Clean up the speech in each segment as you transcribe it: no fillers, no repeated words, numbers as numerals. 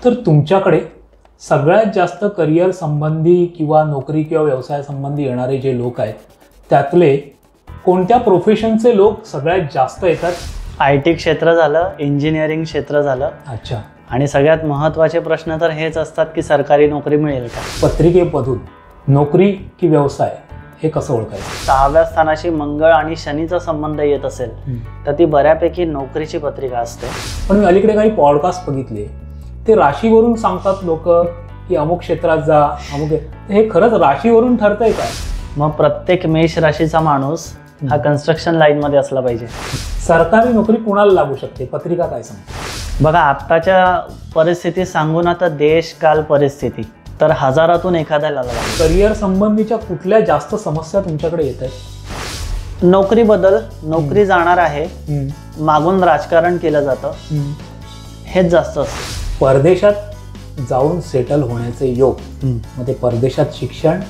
तर तुमच्याकडे सगळ्यात जास्त करिअर संबंधी किंवा नोकरी किंवा व्यवसाय संबंधी येणारे जे लोक आहेत त्यातले कोणत्या प्रोफेशनचे लोक सगळ्यात जास्त येतात? IT क्षेत्र झालं, इंजिनिअरिंग क्षेत्र झालं. अच्छा. आणि सगळ्यात महत्त्वाचे प्रश्न तर हेच असतात की सरकारी नोकरी मिळेल का. पत्रिकेमधून नोकरी की व्यवसाय हे कसं ओळखायचं? 6व्या स्थानाशी मंगळ आणि शनीचा संबंध येत असेल तर ती बऱ्यापैकी नोकरीची पत्रिका असते. पण मी अलीकडे काही पॉडकास्ट बघितले, ते राशीवरून सांगतात लोक की अमुक क्षेत्रात जा, अमुक. हे खरंच राशीवरून ठरतंय का? मग प्रत्येक मेष राशीचा माणूस हा कन्स्ट्रक्शन लाईनमध्ये असला पाहिजे. सरकारी नोकरी कुणाला लागू शकते, पत्रिका काय सांगते? बघा, आत्ताच्या परिस्थितीत सांगू ना तर देश काल परिस्थिती तर हजारातून एखाद्याला लागेल. करिअर संबंधीच्या कुठल्या जास्त समस्या तुमच्याकडे येत आहेत? नोकरी बदल, नोकरी जाणार आहे, मागून राजकारण केलं जातं, हेच जास्त असतं. परदेशात जाऊन सेटल होण्याचे योग, मग ते परदेशात शिक्षण,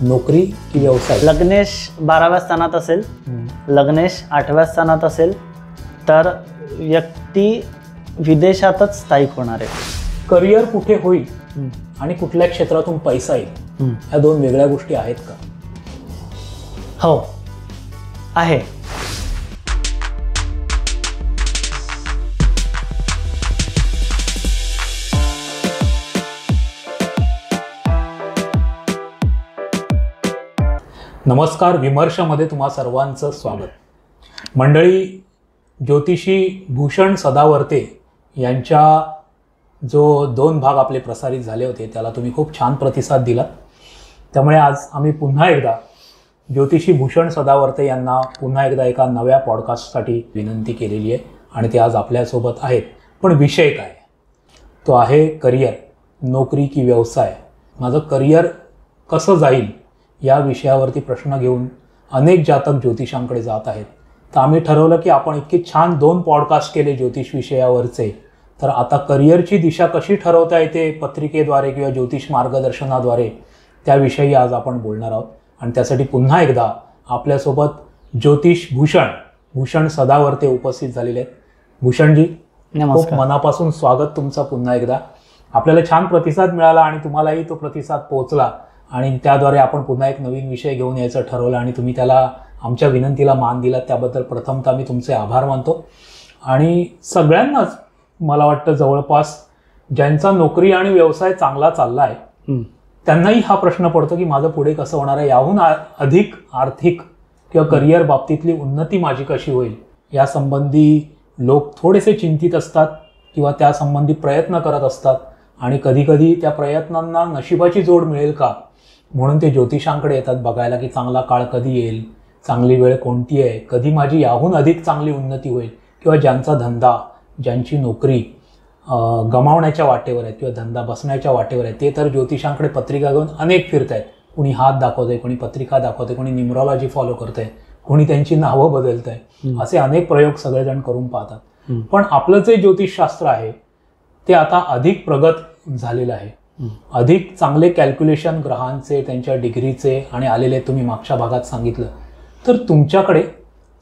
नोकरी की व्यवसाय? लग्नेश 12व्या स्थानात असेल, लग्नेश 8व्या स्थानात असेल तर व्यक्ती विदेशातच स्थायिक होणार आहे. करिअर कुठे होईल आणि कुठल्या क्षेत्रातून पैसा येईल, ह्या दोन वेगळ्या गोष्टी आहेत का? हो, आहे. नमस्कार, विमर्शमध्ये तुम्हा सर्वांचं स्वागत. मंडळी, ज्योतिषी भूषण सदावर्ते यांच्या जो 2 भाग आपले प्रसारित झाले होते त्याला तुम्ही खूप छान प्रतिसाद दिला. त्यामुळे आज आम्ही पुन्हा एकदा ज्योतिषी भूषण सदावर्ते यांना पुन्हा एकदा एका नव्या पॉडकास्टसाठी विनंती केलेली आहे आणि ते आज आपल्यासोबत आहेत. पण विषय काय? तो आहे करिअर, नोकरी की व्यवसाय. माझं करिअर कसं जाईल या विषयावरती प्रश्न घेऊन अनेक जातक ज्योतिषांकडे जात आहेत. तर आम्ही ठरवलं की आपण इतके छान 2 पॉडकास्ट केले ज्योतिष विषयावरचे, तर आता करिअरची दिशा कशी ठरवता येते पत्रिकेद्वारे किंवा ज्योतिष मार्गदर्शनाद्वारे, त्याविषयी आज आपण बोलणार आहोत. आणि त्यासाठी पुन्हा एकदा आपल्यासोबत ज्योतिष भूषण सदावर्ते उपस्थित झालेले आहेत. भूषणजी, खूप मनापासून स्वागत तुमचं पुन्हा एकदा. आपल्याला छान प्रतिसाद मिळाला आणि तुम्हालाही तो प्रतिसाद पोहोचला आणि त्याद्वारे आपण पुन्हा एक नवीन विषय घेऊन यायचं ठरवलं आणि तुम्ही त्याला आमच्या विनंतीला मान दिला, त्याबद्दल प्रथमतः मी तुमचे आभार मानतो. आणि सगळ्यांनाच मला वाटतं जवळपास ज्यांचा नोकरी आणि व्यवसाय चांगला चालला आहे त्यांनाही हा प्रश्न पडतो की माझं पुढे कसं होणार आहे, याहून अधिक आर्थिक किंवा करिअर बाबतीतली उन्नती माझी कशी होईल, यासंबंधी लोक थोडेसे चिंतित असतात किंवा त्यासंबंधी प्रयत्न करत असतात. आणि कधीकधी त्या प्रयत्नांना नशिबाची जोड मिळेल का म्हणून ते ज्योतिषांकडे येतात बघायला की चांगला काळ कधी येईल, चांगली वेळ कोणती आहे, कधी माझी याहून अधिक चांगली उन्नती होईल. किंवा ज्यांचा धंदा, ज्यांची नोकरी गमावण्याच्या वाटेवर आहे किंवा धंदा बसण्याच्या वाटेवर आहे, ते तर ज्योतिषांकडे पत्रिका घेऊन अनेक फिरत आहेत. कोणी हात दाखवतंय, कोणी पत्रिका दाखवतंय, कोणी न्यूमरॉलॉजी फॉलो करतंय, कोणी त्यांची नावं बदलतंय. असे अनेक प्रयोग सगळेजण करून पाहतात. पण आपलं जे ज्योतिषशास्त्र आहे ते आता अधिक प्रगत झालेलं आहे. अधिक चांगले कॅल्क्युलेशन ग्रहांचे, त्यांच्या डिग्रीचे आणि आलेले तुम्ही मागच्या भागात सांगितलं. तर तुमच्याकडे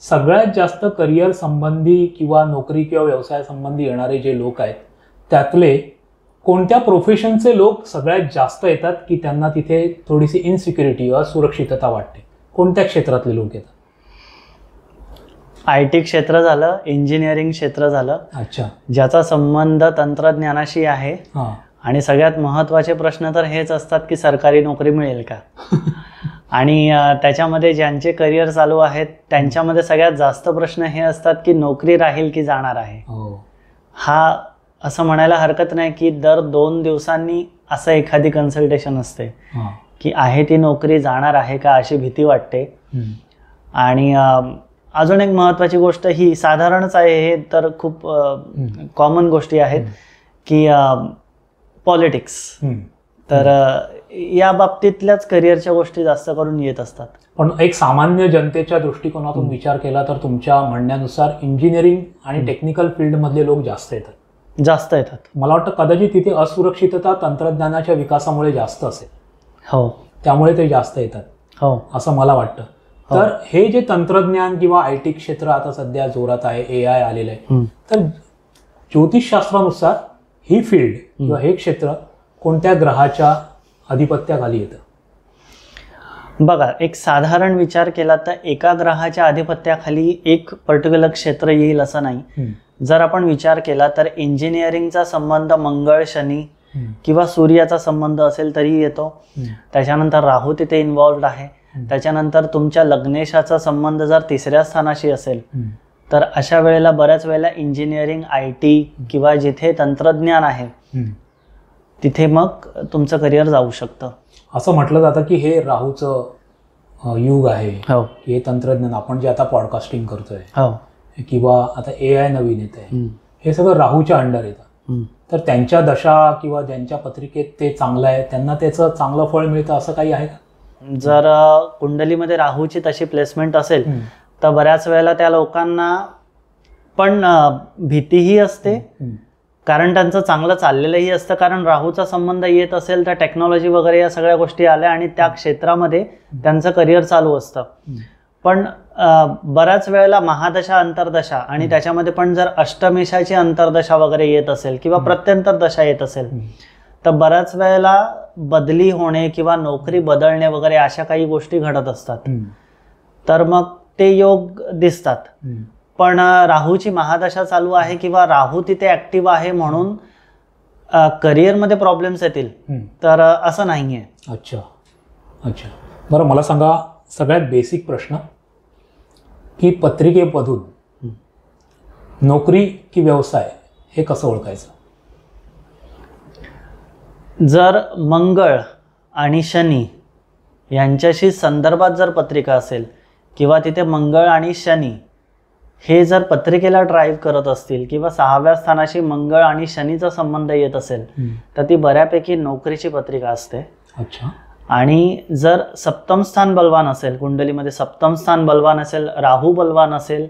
सगळ्यात जास्त करिअर संबंधी किंवा नोकरी किंवा व्यवसाय संबंधी येणारे जे लोक आहेत त्यातले कोणत्या प्रोफेशनचे लोक सगळ्यात जास्त येतात की त्यांना तिथे थोडीशी इनसिक्युरिटी, असुरक्षितता वाटते? कोणत्या क्षेत्रातले लोक येतात? IT क्षेत्र झालं, इंजिनिअरिंग क्षेत्र झालं. अच्छा. ज्याचा संबंध तंत्रज्ञानाशी आहे. आणि सगळ्यात महत्त्वाचे प्रश्न तर हेच असतात की सरकारी नोकरी मिळेल का. आणि त्याच्यामध्ये ज्यांचे करिअर चालू आहेत त्यांच्यामध्ये सगळ्यात जास्त प्रश्न हे असतात की नोकरी राहील की जाणार आहे. हा असं म्हणायला हरकत नाही की दर 2 दिवसांनी असं एखादी कन्सल्टेशन असते की आहे ती नोकरी जाणार आहे का अशी भीती वाटते. आणि अजून एक महत्त्वाची गोष्ट ही साधारणच आहे, हे तर खूप कॉमन गोष्टी आहेत की पॉलिटिक्स, तर या बाबतीतल्याच करिअरच्या गोष्टी जास्त करून येत असतात. पण एक सामान्य जनतेच्या दृष्टिकोनातून विचार केला तर तुमच्या म्हणण्यानुसार इंजिनिअरिंग आणि टेक्निकल फील्डमधले लोक जास्त येतात. मला वाटतं कदाचित तिथे असुरक्षितता तंत्रज्ञानाच्या विकासामुळे जास्त असेल. हो, त्यामुळे ते जास्त येतात. हो, असं मला वाटतं. तर हे जे तंत्रज्ञान किंवा IT क्षेत्र आता सध्या जोरात आहे, AI आलेलं आहे, तर ज्योतिषशास्त्रानुसार ही फील्ड किंवा हे क्षेत्र कोणत्या ग्रहाच्या आधिपत्याखाली येतं? बघा, एक साधारण विचार केला तर एका ग्रहाच्या आधिपत्याखाली एक पर्टिक्युलर क्षेत्र येईल असं नाही. जर आपण विचार केला तर इंजिनिअरिंगचा संबंध मंगळ, शनी किंवा सूर्याचा संबंध असेल तरी येतो. त्याच्यानंतर राहू तिथे इन्व्हॉल्व्ड आहे. त्याच्यानंतर तुमच्या लग्नेशाचा संबंध जर 3ऱ्या स्थानाशी असेल तर अशा वेळेला बऱ्याच वेळेला इंजिनिअरिंग, IT किंवा जिथे तंत्रज्ञान आहे तिथे मग तुमचं करिअर जाऊ शकतं. असं म्हटलं जातं की हे राहूचं युग आहे. हो. हे तंत्रज्ञान आपण जे आता पॉडकास्टिंग करतोय हो. किंवा आता AI नवीन येत आहे, हे सगळं राहूच्या अंडर येतं. तर त्यांच्या दशा किंवा ज्यांच्या पत्रिकेत ते चांगलं आहे त्यांना त्याचं चांगलं फळ मिळतं असं काही आहे का? जर कुंडलीमध्ये राहूची तशी प्लेसमेंट असेल तर बऱ्याच वेळेला त्या लोकांना पण भीतीही असते, कारण त्यांचं चांगलं चाललेलंही असतं. कारण राहूचा संबंध येत असेल तर टेक्नॉलॉजी वगैरे या सगळ्या गोष्टी आल्या आणि त्या क्षेत्रामध्ये त्यांचं करिअर चालू असतं. पण बऱ्याच वेळेला महादशा, अंतर्दशा आणि त्याच्यामध्ये पण जर अष्टमेशाची अंतर्दशा वगैरे येत असेल किंवा प्रत्यंतर दशा येत असेल तर बऱ्याच वेळेला बदली होणे किंवा नोकरी बदलणे वगैरे अशा काही गोष्टी घडत असतात. तर मग ते योग दिसतात. पण राहूची महादशा चालू आहे किंवा राहू तिथे ऍक्टिव्ह आहे म्हणून करिअरमध्ये प्रॉब्लेम्स येतील तर असं नाहीये. अच्छा अच्छा. बरं, मला सांगा सगळ्यात बेसिक प्रश्न की पत्रिकेमधून नोकरी की व्यवसाय हे कसं ओळखायचं? जर मंगळ आणि शनी यांच्याशी संदर्भात जर पत्रिका असेल किंवा तिथे मंगळ आणि शनी हे जर पत्रिकेला ड्राईव्ह करत असतील किंवा 6व्या स्थानाशी मंगळ आणि शनीचा संबंध येत असेल तर ती बऱ्यापैकी नोकरीची पत्रिका असते. अच्छा. आणि जर सप्तम स्थान बलवान असेल, कुंडलीमध्ये सप्तम स्थान बलवान असेल, राहू बलवान असेल,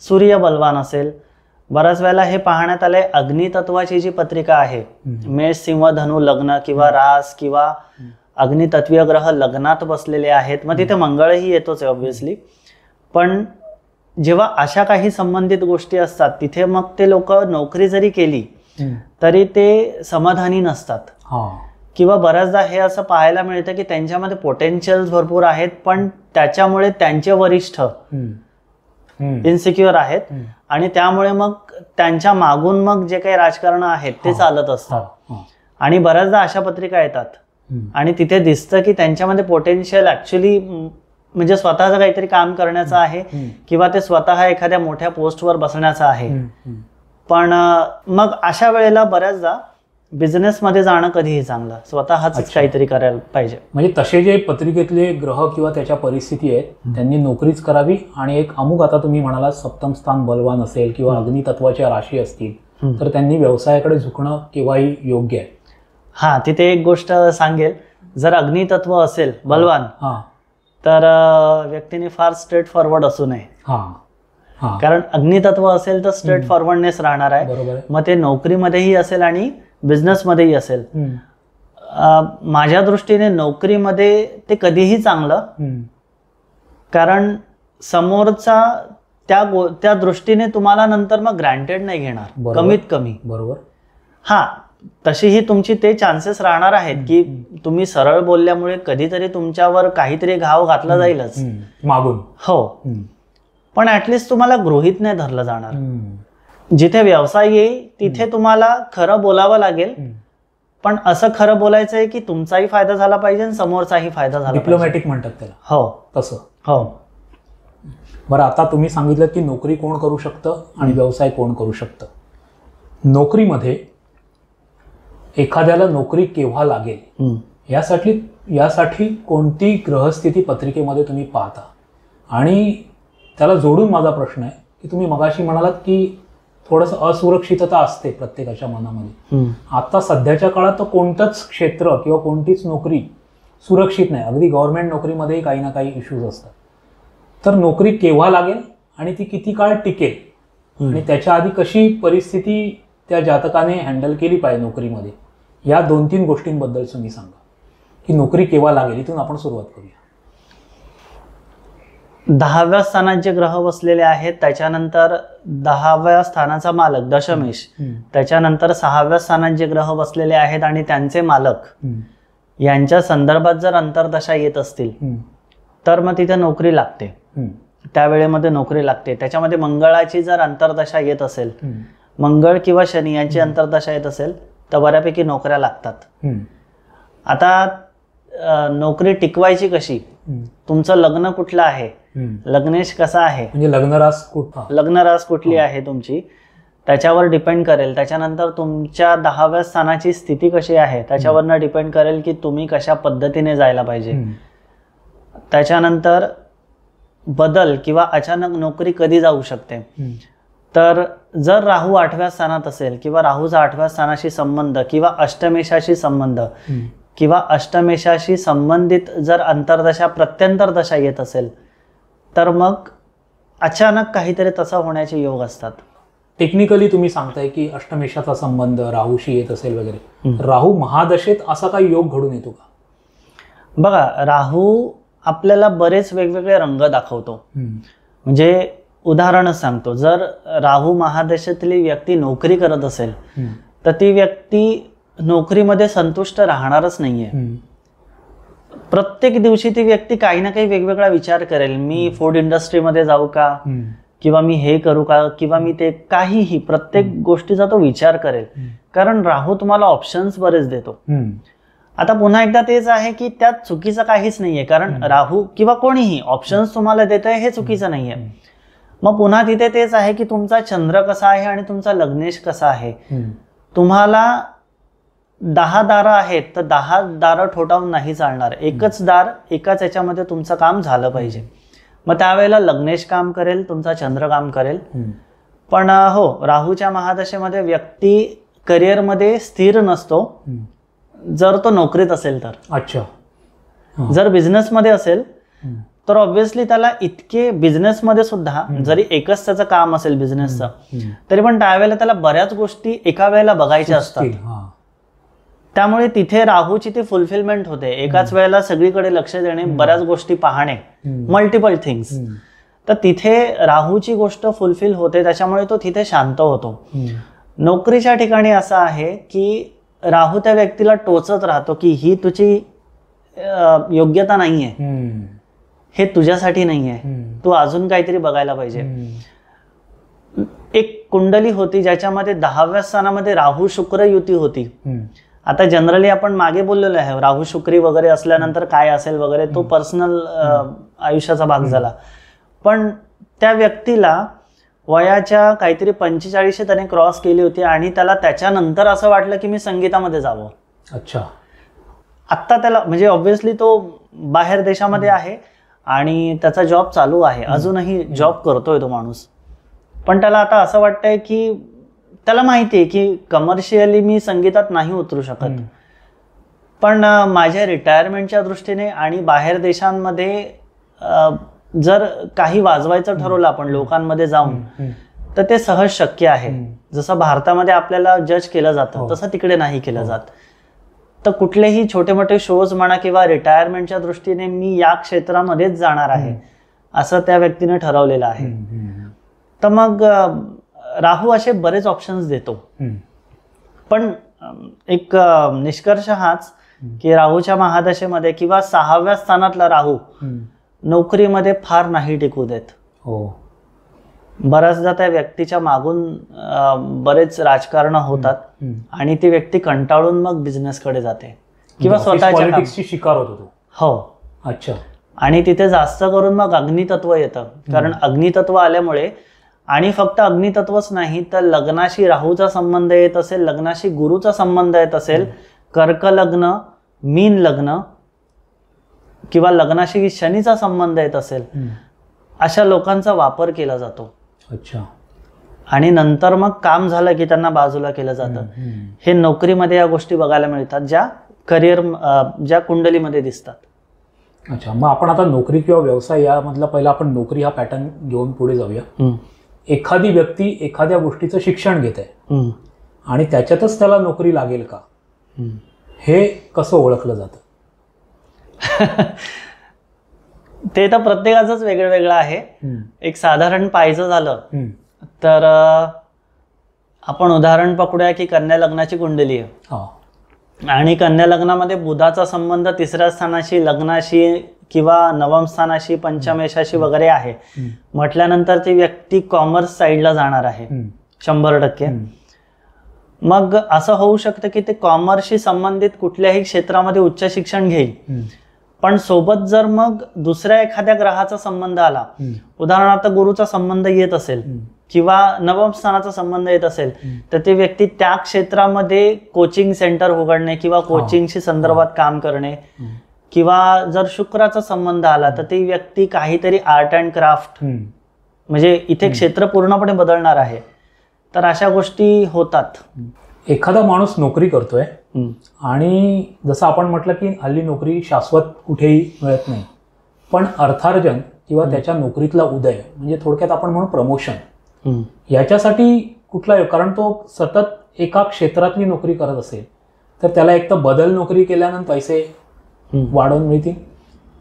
सूर्य बलवान असेल, बऱ्याच वेळेला हे पाहण्यात आलंय अग्नितत्वाची जी पत्रिका आहे, मेष, सिंह, धनु लग्न किंवा रास किंवा अग्नितत्वीय ग्रह लग्नात बसलेले आहेत, मग तिथे मंगळही येतोच आहे ऑब्व्हियसली. पण जेव्हा अशा काही संबंधित गोष्टी असतात तिथे मग ते लोक नोकरी जरी केली तरी ते समाधानी नसतात. किंवा बऱ्याचदा हे असं पाहायला मिळतं की त्यांच्यामध्ये पोटेन्शियल्स भरपूर आहेत पण त्याच्यामुळे त्यांचे वरिष्ठ इन्सिक्युअर आहेत आणि त्यामुळे मग त्यांच्या मागून मग जे काही राजकारण आहेत ते चालत असतात. आणि बऱ्याचदा अशा पत्रिका येतात आणि तिथे दिसतं की त्यांच्यामध्ये पोटेन्शियल ऍक्च्युली म्हणजे स्वतःचं काहीतरी काम करण्याचं आहे किंवा ते स्वतः एखाद्या मोठ्या पोस्टवर बसण्याचं आहे. पण मग अशा वेळेला बऱ्याचदा बिझनेसमध्ये जाणं कधीही चांगलं, स्वतःच काहीतरी करायला पाहिजे. म्हणजे तसे जे पत्रिकेतले ग्रह किंवा त्याच्या परिस्थिती आहेत त्यांनी नोकरीच करावी आणि एक अमुक आता तुम्ही म्हणाला सप्तम स्थान बलवान असेल किंवा अग्नितत्वाच्या राशी असतील तर त्यांनी व्यवसायाकडे झुकणं केव्हाही योग्य आहे. हा, तिथे एक गोष्ट सांगेल, जर अग्नितत्व असेल बलवान तर व्यक्तीने फार स्ट्रेट फॉरवर्ड असू नये. कारण अग्नितत्व असेल तर स्ट्रेट फॉरवर्डनेस राहणार आहे. मग ते नोकरीमध्येही असेल आणि बिझनेसमध्येही असेल. माझ्या दृष्टीने नोकरीमध्ये ते कधीही चांगलं, कारण समोरचा त्या दृष्टीने तुम्हाला नंतर मग ग्रँटेड नाही घेणार कमीत कमी. बरोबर. हा, तशीही तुमची ते चान्सेस राहणार आहेत की तुम्ही सरळ बोलल्यामुळे कधीतरी तुमच्यावर काहीतरी घाव घातला जाईलच मागून. हो, पण ऍटलिस्ट तुम्हाला गृहीत नाही धरलं जाणार. जिथे व्यवसाय येईल तिथे तुम्हाला खरं बोलावं लागेल, पण असं खरं बोलायचं आहे की तुमचाही फायदा झाला पाहिजे आणि समोरचाही फायदा झाला. डिप्लोमॅटिक म्हणतात त्याला. हो, तसं. हो. बरं, आता तुम्ही सांगितलं की नोकरी कोण करू शकतं आणि व्यवसाय कोण करू शकतं. नोकरीमध्ये एखाद्याला नोकरी केव्हा लागेल यासाठी कोणती ग्रहस्थिती पत्रिकेमध्ये तुम्ही पाहता? आणि त्याला जोडून माझा प्रश्न आहे की तुम्ही मगाशी म्हणालात की थोडंसं असुरक्षितता असते प्रत्येकाच्या मनामध्ये. आता सध्याच्या काळात तर कोणतंच क्षेत्र किंवा कोणतीच नोकरी सुरक्षित नाही. अगदी गव्हर्नमेंट नोकरीमध्येही काही ना काही इश्यूज असतात. तर नोकरी केव्हा लागेल आणि ती किती काळ टिकेल आणि त्याच्या आधी कशी परिस्थिती त्या जातकाने हँडल केली पाहिजे नोकरीमध्ये, या 2-3 गोष्टींबद्दल तुम्ही सांगा की नोकरी केव्हा लागेल. इथून आपण सुरुवात करूया. 10व्या स्थानात जे ग्रह बसलेले आहेत त्याच्यानंतर 10व्या स्थानाचा मालक दशमेश, त्याच्यानंतर 6व्या स्थानात जे ग्रह बसलेले आहेत आणि त्यांचे मालक यांच्या संदर्भात जर अंतर्दशा येत असतील तर मग तिथे नोकरी लागते, त्यावेळेमध्ये नोकरी लागते. त्याच्यामध्ये मंगळाची जर अंतर्दशा येत असेल, मंगळ किंवा शनी यांची अंतर्दशा येत असेल तर बऱ्यापैकी नोकऱ्या लागतात. आता नोकरी टिकवायची कशी, तुमचं लग्न कुठलं आहे, लग्नेश कसा आहे, म्हणजे लग्नरास कुठली आहे तुमची, त्याच्यावर डिपेंड करेल. त्याच्यानंतर तुमच्या 10व्या स्थानाची स्थिती कशी आहे त्याच्यावरनं डिपेंड करेल की तुम्ही कशा पद्धतीने जायला पाहिजे. त्याच्यानंतर बदल किंवा अचानक नोकरी कधी जाऊ शकते, तर जर राहू 8व्या स्थानात असेल किंवा राहूचा 8व्या स्थानाशी संबंध किंवा अष्टमेशाशी संबंध किंवा अष्टमेशाशी संबंधित जर अंतर्दशा प्रत्यंतरदशा येत असेल तर मग अचानक काहीतरी तसं होण्याचे योग असतात. टेक्निकली तुम्ही सांगताय की अष्टमेशाचा संबंध राहूशी येत असेल वगैरे, राहू महादशेत असा काही योग घडून येतो का? बघा, राहू आपल्याला बरेच वेगवेगळे रंग दाखवतो. म्हणजे उदाहरणच सांगतो, जर राहू महादशेतली व्यक्ती नोकरी करत असेल तर ती व्यक्ती नोकरीमध्ये संतुष्ट राहणारच नाहीये. प्रत्येक दिवशी ती व्यक्ती काही ना काही वेगवेगळा विचार करेल. मी फूड इंडस्ट्रीमध्ये जाऊ का, किंवा मी हे करू का, किंवा मी ते, काहीही प्रत्येक गोष्टीचा तो विचार करेल. कारण राहू तुम्हाला ऑप्शन्स बरेच देतो. आता पुन्हा एकदा तेच आहे की त्यात चुकीचं काहीच नाहीये, कारण राहू किंवा कोणीही ऑप्शन्स तुम्हाला देत आहे हे चुकीचं नाहीये. मग पुन्हा तिथे तेच आहे की तुमचा चंद्र कसा आहे आणि तुमचा लग्नेश कसा आहे. तुम्हाला 10 दारं आहेत तर 10 दारं ठोठावून नाही चालणार, एकच दार एकाच याच्यामध्ये तुमचं काम झालं पाहिजे. मग त्यावेळेला लग्नेश काम करेल, तुमचा चंद्र काम करेल. पण हो, राहूच्या महादशेमध्ये व्यक्ती करिअरमध्ये स्थिर नसतो जर तो नोकरीत असेल तर. अच्छा. जर बिझनेसमध्ये असेल तर ऑब्व्हियसली त्याला इतके, बिझनेसमध्ये सुद्धा जरी एकच त्याचं काम असेल बिझनेसचं तरी पण त्यावेळेला त्याला बऱ्याच गोष्टी एका वेळेला बघायच्या असतात. त्यामुळे तिथे राहूची ती फुलफिलमेंट होते, एकाच वेळेला सगळीकडे लक्ष देणे, बऱ्याच गोष्टी पाहणे, मल्टिपल थिंग्स. तर तिथे राहूची गोष्ट फुलफिल होते, त्याच्यामुळे तो तिथे शांत होतो. नोकरीच्या ठिकाणी असं आहे की राहू त्या व्यक्तीला टोचत राहतो की ही तुझी योग्यता नाहीये, हे तुझ्यासाठी नाहीये, तू अजून काहीतरी बघायला पाहिजे. एक कुंडली होती ज्याच्यामध्ये 10व्या स्थानामध्ये राहू शुक्र युती होती. आता जनरली आपण मागे बोललेलो आहे राहू शुक्री वगैरे असल्यानंतर काय असेल वगैरे, तो पर्सनल आयुष्याचा भाग झाला. पण त्या व्यक्तीला वयाच्या काहीतरी 45 त्याने क्रॉस केली होती आणि त्याला त्याच्यानंतर असं वाटलं की मी संगीतामध्ये जावं. अच्छा. आत्ता त्याला, म्हणजे ऑब्व्हियसली तो बाहेर देशामध्ये आहे आणि त्याचा जॉब चालू आहे, अजूनही जॉब करतोय तो माणूस. पण त्याला आता असं वाटतंय की त्याला माहिती आहे की कमर्शियली मी संगीतात नाही उतरू शकत, पण माझ्या रिटायरमेंटच्या दृष्टीने आणि बाहेर देशांमध्ये जर काही वाजवायचं ठरवलं आपण लोकांमध्ये जाऊन तर ते सहज शक्य आहे. जसं भारतामध्ये आपल्याला जज केलं जातं तसं तिकडे नाही केलं जात. तर कुठलेही छोटे मोठे शोज म्हणा किंवा रिटायरमेंटच्या दृष्टीने मी या क्षेत्रामध्येच जाणार आहे असं त्या व्यक्तीने ठरवलेलं आहे. तर मग राहू असे बरेच ऑप्शन्स देतो. पण एक निष्कर्ष हाच की राहूच्या महादशेमध्ये किंवा 6व्या स्थानातला राहू नोकरीमध्ये फार नाही टिकू देत. बऱ्याचदा त्या व्यक्तीच्या मागून बरेच राजकारण होतात आणि ती व्यक्ती कंटाळून मग बिझनेसकडे जाते किंवा स्वतःच्या शिकार होतो. हो. अच्छा. आणि तिथे जास्त करून मग अग्नितत्व येतं, कारण अग्नितत्व आल्यामुळे, आणि फक्त अग्नितत्वच नाही तर लग्नाशी राहूचा संबंध येत असेल, लग्नाशी गुरुचा संबंध येत असेल, कर्क लग्न, मीन लग्न किंवा लग्नाशी शनीचा संबंध येत असेल, अशा लोकांचा वापर केला जातो. अच्छा. आणि नंतर मग काम झालं की त्यांना बाजूला केलं जातं. हे नोकरीमध्ये या गोष्टी बघायला मिळतात ज्या करिअर, ज्या कुंडलीमध्ये दिसतात. अच्छा. मग आपण आता नोकरी किंवा व्यवसाय यामधला पहिला आपण नोकरी हा पॅटर्न घेऊन पुढे जाऊया. एखादी व्यक्ती एखाद्या गोष्टीचं शिक्षण घेत आहे आणि त्याच्यातच त्याला नोकरी लागेल का, हे कसं ओळखलं जातं? ते तर प्रत्येकाचंच वेगळं वेगळं आहे. एक साधारण पाहायचं झालं तर आपण उदाहरण पकडूया की कन्या लग्नाची कुंडली आहे आणि कन्या लग्नामध्ये बुधाचा संबंध 3ऱ्या स्थानाशी, लग्नाशी किंवा नवम स्थानाशी, पंचमेशाशी वगैरे आहे म्हटल्यानंतर ती व्यक्ती कॉमर्स साईडला जाणार आहे 100%. मग असं होऊ शकतं की ते कॉमर्सशी संबंधित कुठल्याही क्षेत्रामध्ये उच्च शिक्षण घेईल, पण सोबत जर मग दुसऱ्या एखाद्या ग्रहाचा संबंध आला, उदाहरणार्थ गुरुचा संबंध येत असेल किंवा नवम स्थानाचा संबंध येत असेल, तर ती व्यक्ती त्या क्षेत्रामध्ये कोचिंग सेंटर उघडणे किंवा कोचिंगशी संदर्भात काम करणे, किंवा जर शुक्राचा संबंध आला तर ती व्यक्ती काहीतरी आर्ट अँड क्राफ्ट, म्हणजे इथे क्षेत्र पूर्णपणे बदलणार आहे. तर अशा गोष्टी होतात. एखादा माणूस नोकरी करतोय आणि जसं आपण म्हटलं की हल्ली नोकरी शाश्वत कुठेही मिळत नाही, पण अर्थार्जन किंवा त्याच्या नोकरीतला उदय म्हणजे थोडक्यात आपण म्हणू प्रमोशन, याच्यासाठी कुठला योग? कारण तो सतत एका क्षेत्रातली नोकरी करत असेल तर त्याला एक तर बदल नोकरी केल्यानंतर पैसे वाढवून मिळतील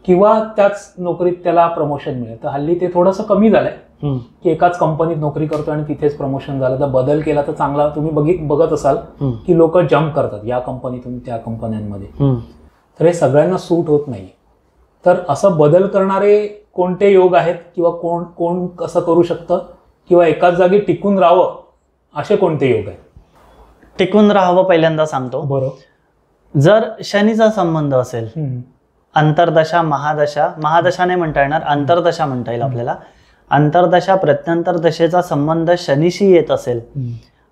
किंवा त्याच नोकरीत त्याला प्रमोशन मिळेल. तर हल्ली ते थोडंसं कमी झालंय की एकाच कंपनीत नोकरी करतो आणि तिथेच प्रमोशन झालं तर बदल केला तर चांगला. तुम्ही बघत असाल की लोक जम्प करतात या कंपनीतून त्या कंपन्यांमध्ये, तर हे सगळ्यांना सूट होत नाही. तर असं बदल करणारे कोणते योग आहेत किंवा कोण कोण कसं करू शकतं किंवा एकाच जागी टिकून राहावं असे कोणते योग आहेत? टिकून राहावं पहिल्यांदा सांगतो. बरोबर. जर शनीचा संबंध असेल, अंतर्दशा, महादशा नाही म्हणता येणार, अंतर्दशा म्हणता येईल आपल्याला. अंतर्दशा प्रत्यंतर दशेचा संबंध शनीशी येत असेल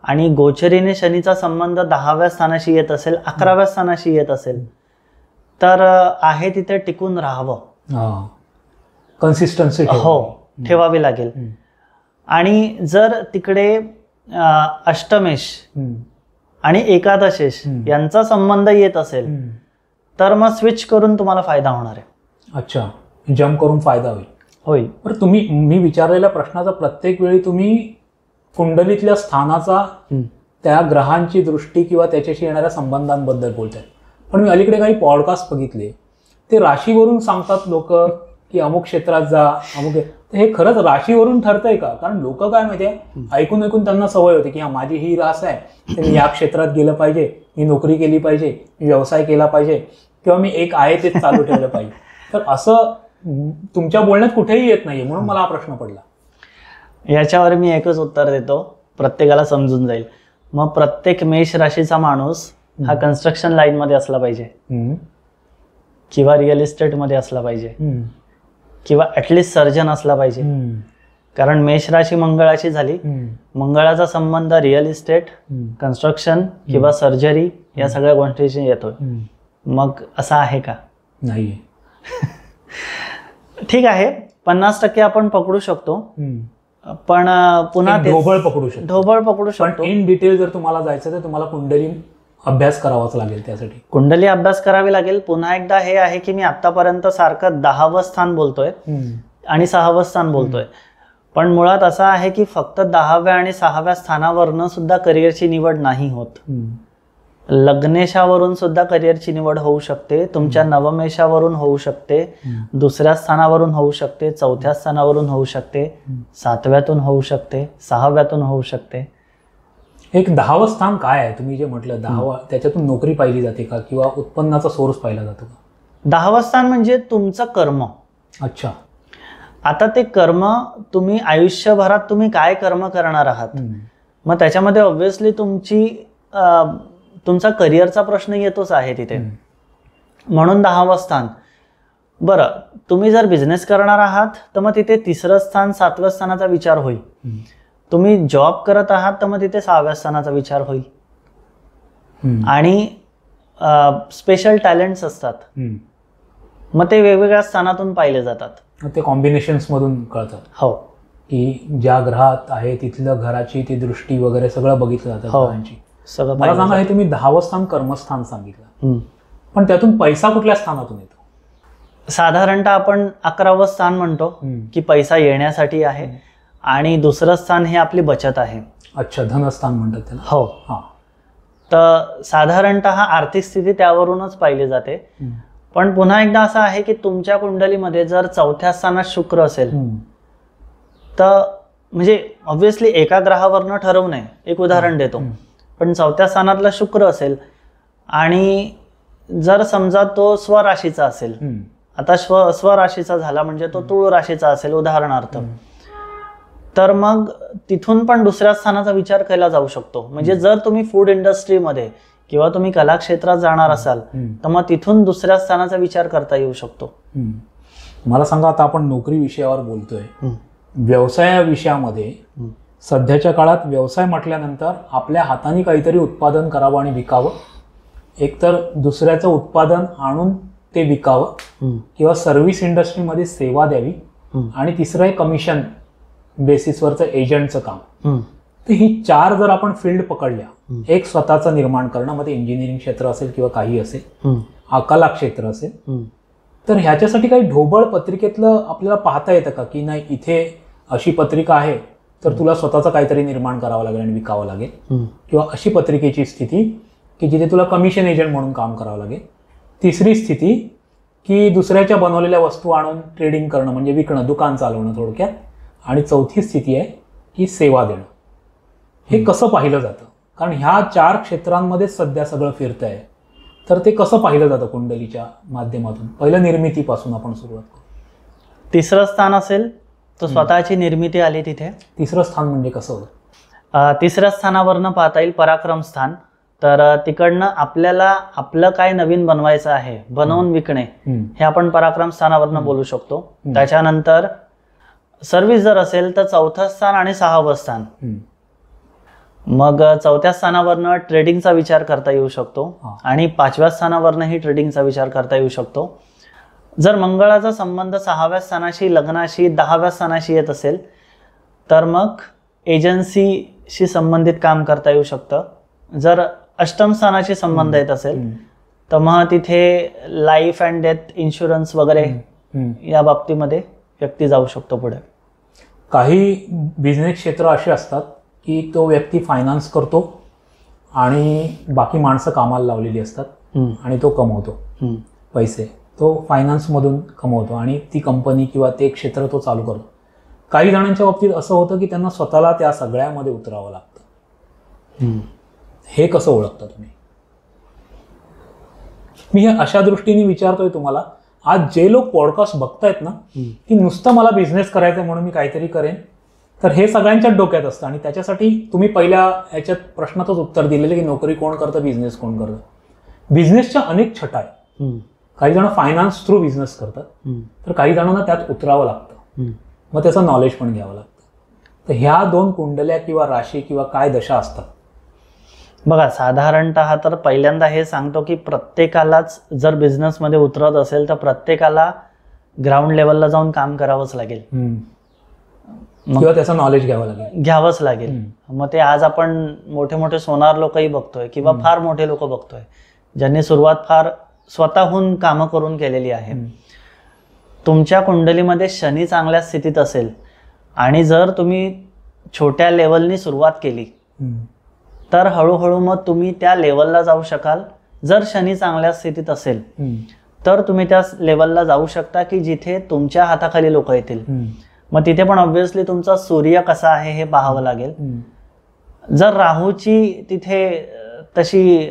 आणि गोचरीने शनीचा संबंध 10व्या स्थानाशी येत असेल, 11व्या स्थानाशी येत असेल, तर आहे तिथे टिकून राहावं. कन्सिस्टन्सी ठेवावी लागेल. आणि जर तिकडे अष्टमेश आणि एकादशेश यांचा संबंध येत असेल तर मग स्विच करून तुम्हाला फायदा होणार आहे. अच्छा, जम्प करून फायदा होईल. बरं, मी विचारलेल्या प्रश्नाचा प्रत्येक वेळी तुम्ही कुंडलीतल्या स्थानाचा, त्या ग्रहांची दृष्टी किंवा त्याच्याशी येणाऱ्या संबंधांबद्दल बोलताय, पण मी अलीकडे काही पॉडकास्ट बघितले, ते राशीवरून सांगतात लोक की अमुक क्षेत्रात जा, अमुक. हे खरंच राशीवरून ठरतंय का? कारण लोक काय माहितीये, ऐकून त्यांना सवय होती की हा माझी ही रास आहे, तर मी या क्षेत्रात गेलं पाहिजे, मी नोकरी केली पाहिजे, मी व्यवसाय केला पाहिजे किंवा मी एक आहे तेच चालू ठेवलं पाहिजे. तर असं तुमच्या बोलण्यात कुठेही येत नाहीये, म्हणून मला हा प्रश्न पडला. याच्यावर मी एकच उत्तर देतो, प्रत्येकाला समजून जाईल. मग प्रत्येक मेष राशीचा माणूस हा कन्स्ट्रक्शन लाईन मध्ये असला पाहिजे किंवा रिअल इस्टेट मध्ये असला पाहिजे किंवा ऍटलिस्ट सर्जन असला पाहिजे. कारण मेष राशी मंगळाशी झाली, मंगळाचा संबंध रिअल इस्टेट, कन्स्ट्रक्शन किंवा सर्जरी या सगळ्या गोष्टीशी येतोय. मग असं आहे का? नाहीये. ठीक आहे, 50% आपण पकडू शकतो, पण पुन्हा ढोबळ पकडू शकतो. पण इन डिटेल जर तुम्हाला जायचं तर तुम्हाला कुंडली अभ्यास करावाच लागेल. त्यासाठी कुंडली अभ्यास करावी लागेल. पुन्हा एकदा हे आहे की मी आतापर्यंत सारखं 10वं स्थान बोलतोय आणि 6वं स्थान बोलतोय, पण मुळात असं आहे की फक्त 10व्या आणि 6व्या स्थानावरनं सुद्धा करिअरची निवड नाही होत. लग्नेशावरून सुद्धा करिअरची निवड होऊ शकते, तुमच्या नवमेशावरून होऊ शकते, दुसऱ्या स्थानावरून होऊ शकते, चौथ्या स्थानावरून होऊ शकते, 7व्यातून होऊ शकते, 6व्यातून होऊ शकते. एक 10वं स्थान काय आहे? तुम्ही जे म्हटलं 10वं, त्याच्यातून नोकरी पाहिली जाते का किंवा उत्पन्नाचा सोर्स पाहिला जातो का? 10वं स्थान म्हणजे तुमचं कर्म. अच्छा. आता ते कर्म तुम्ही आयुष्यभरात तुम्ही काय कर्म करणार आहात, मग त्याच्यामध्ये ऑब्व्हियसली तुमचा करिअरचा प्रश्न येतोच आहे तिथे, म्हणून 10वं स्थान. बरं, तुम्ही जर बिझनेस करणार आहात तर मग तिथे 3रं स्थान, 7व्या स्थानाचा विचार होईल. तुम्ही जॉब करत आहात तर मग तिथे 6व्या स्थानाचा विचार होईल. आणि स्पेशल टॅलेंट्स असतात, मग ते वेगवेगळ्या स्थानातून पाहिले जातात. ते कॉम्बिनेशन्स मधून कळतात. हो, की ज्या ग्रहात आहे तिथलं घराची ती दृष्टी वगैरे सगळं बघितलं जातं. सगळं. मला सांगा, हे तुम्ही 10वं स्थान कर्मस्थान सांगितलं, पण त्यातून पैसा कुठल्या स्थानातून येतो? साधारणतः आपण 11वं स्थान म्हणतो की पैसा येण्यासाठी आहे, आणि दुसरं स्थान हे आपली बचत आहे. अच्छा, धनस्थान म्हणतात त्याला. हो. तर साधारणतः आर्थिक स्थिती त्यावरूनच पाहिली जाते. पण पुन्हा एकदा असं आहे की तुमच्या कुंडलीमध्ये जर 4थ्या स्थानात शुक्र असेल तर म्हणजे ऑब्व्हियसली एका ग्रहावरनं ठरवू नये, एक उदाहरण देतो, पण 4थ्या स्थानातला शुक्र असेल आणि जर समजा तो स्वराशीचा असेल, आता स्वराशीचा झाला म्हणजे तो तुळ राशीचा असेल उदाहरणार्थ, तर मग तिथून पण दुसऱ्या स्थानाचा विचार केला जाऊ शकतो. म्हणजे जर तुम्ही फूड इंडस्ट्रीमध्ये किंवा तुम्ही कला क्षेत्रात जाणार असाल तर मग तिथून दुसऱ्या स्थानाचा विचार करता येऊ शकतो. मला सांगा, आता आपण नोकरी विषयावर बोलतोय, व्यवसाय विषयामध्ये सध्याच्या काळात व्यवसाय म्हटल्यानंतर आपल्या हाताने काहीतरी उत्पादन करावं आणि विकावं, एकतर दुसऱ्याचं उत्पादन आणून ते विकावं किंवा सर्व्हिस इंडस्ट्रीमध्ये सेवा द्यावी, आणि तिसरं आहे कमिशन बेसिसवरचं एजंटचं काम. तर ही 4 जर आपण फील्ड पकडल्या, एक स्वतःचं निर्माण करणं, मग ते इंजिनिअरिंग क्षेत्र असेल किंवा काही असेल, कला क्षेत्र असेल, तर ह्याच्यासाठी काही ढोबळ पत्रिकेतलं आपल्याला पाहता येतं का की नाही इथे अशी पत्रिका आहे तर तुला स्वतःचं काहीतरी निर्माण करावं लागेल आणि विकावं लागेल, किंवा अशी पत्रिकेची स्थिती की जिथे तुला कमिशन एजंट म्हणून काम करावं लागेल. तिसरी स्थिती की दुसऱ्याच्या बनवलेल्या वस्तू आणून ट्रेडिंग करणं म्हणजे विकणं, दुकान चालवणं थोडक्यात. आणि चौथी स्थिती आहे की सेवा देणं. हे कसं पाहिलं जातं? कारण ह्या 4 क्षेत्रांमध्ये सध्या सगळं फिरत आहे, तर ते कसं पाहिलं जातं कुंडलीच्या माध्यमातून? पहिलं निर्मितीपासून आपण सुरुवात करू. तिसरं स्थान असेल तर स्वतःची निर्मिती आली तिथे. तिसरं स्थान म्हणजे कसं होतं? तिसऱ्या स्थानावरनं पाहता येईल पराक्रम स्थान. तर तिकडनं आपल्याला आपलं काय नवीन बनवायचं आहे, बनवून विकणे, हे आपण पराक्रम स्थानावरनं बोलू शकतो. त्याच्यानंतर सर्व्हिस जर असेल तर 4थं स्थान आणि 6वं स्थान. मग 4थ्या स्थानावरनं ट्रेडिंगचा विचार करता येऊ शकतो आणि 5व्या स्थानावरनंही ट्रेडिंगचा विचार करता येऊ शकतो. जर मंगळाचा संबंध 6व्या स्थानाशी, लग्नाशी, 10व्या स्थानाशी येत असेल तर मग एजन्सीशी संबंधित काम करता येऊ शकतं. जर अष्टम स्थानाशी संबंध येत असेल तर मग तिथे लाईफ अँड डेथ इन्शुरन्स वगैरे या बाबतीमध्ये व्यक्ती जाऊ शकतो पुढे. काही बिझनेस क्षेत्र असे असतात की तो व्यक्ती फायनान्स करतो आणि बाकी माणसं कामाला लावलेली असतात आणि तो कमवतो पैसे, तो फायनान्समधून कमवतो आणि ती कंपनी किंवा ते क्षेत्र तो चालू करतो. काही जणांच्या बाबतीत असं होतं की त्यांना स्वतःला त्या सगळ्यामध्ये उतरावं लागतं. हे कसं ओळखता तुम्ही? मी हे अशा दृष्टीने विचारतोय तुम्हाला, आज जे लोक पॉडकास्ट बघतायत ना की नुसतं मला बिझनेस करायचा म्हणून मी काहीतरी करेन, तर हे सगळ्यांच्याच डोक्यात असतं. आणि त्याच्यासाठी तुम्ही पहिल्या ह्याच्यात प्रश्नातच उत्तर दिलेलं की नोकरी कोण करतं, बिझनेस कोण करतं. बिझनेसच्या अनेक छटा आहेत. काही जण फायनान्स थ्रू बिझनेस करतात, तर काही जणांना त्यात उतरावं लागतं, मग त्याचं नॉलेज पण घ्यावं लागतं. तर ह्या 2 कुंडल्या किंवा राशी किंवा काय दशा असतात? बघा, साधारणतः तर पहिल्यांदा हे सांगतो की प्रत्येकालाच जर बिझनेसमध्ये उतरत असेल तर प्रत्येकाला ग्राउंड लेवलला जाऊन काम करावंच लागेल किंवा त्याचं नॉलेज घ्यावंच लागेल. मग ते आज आपण मोठे मोठे सोनार लोकही बघतोय किंवा फार मोठे लोक बघतोय ज्यांनी सुरुवात फार स्वतःहून कामं करून केलेली आहे. तुमच्या कुंडलीमध्ये शनी चांगल्या स्थितीत असेल आणि जर तुम्ही छोट्या लेवलनी सुरुवात केली तर हळूहळू मग तुम्ही त्या लेवलला जाऊ शकाल. जर शनी चांगल्या स्थितीत असेल तर तुम्ही त्या लेवलला जाऊ शकता की जिथे तुमच्या हाताखाली लोक येतील. मग तिथे पण ऑब्व्हियसली तुमचा सूर्य कसा आहे हे पाहावं लागेल. जर राहूची तिथे तशी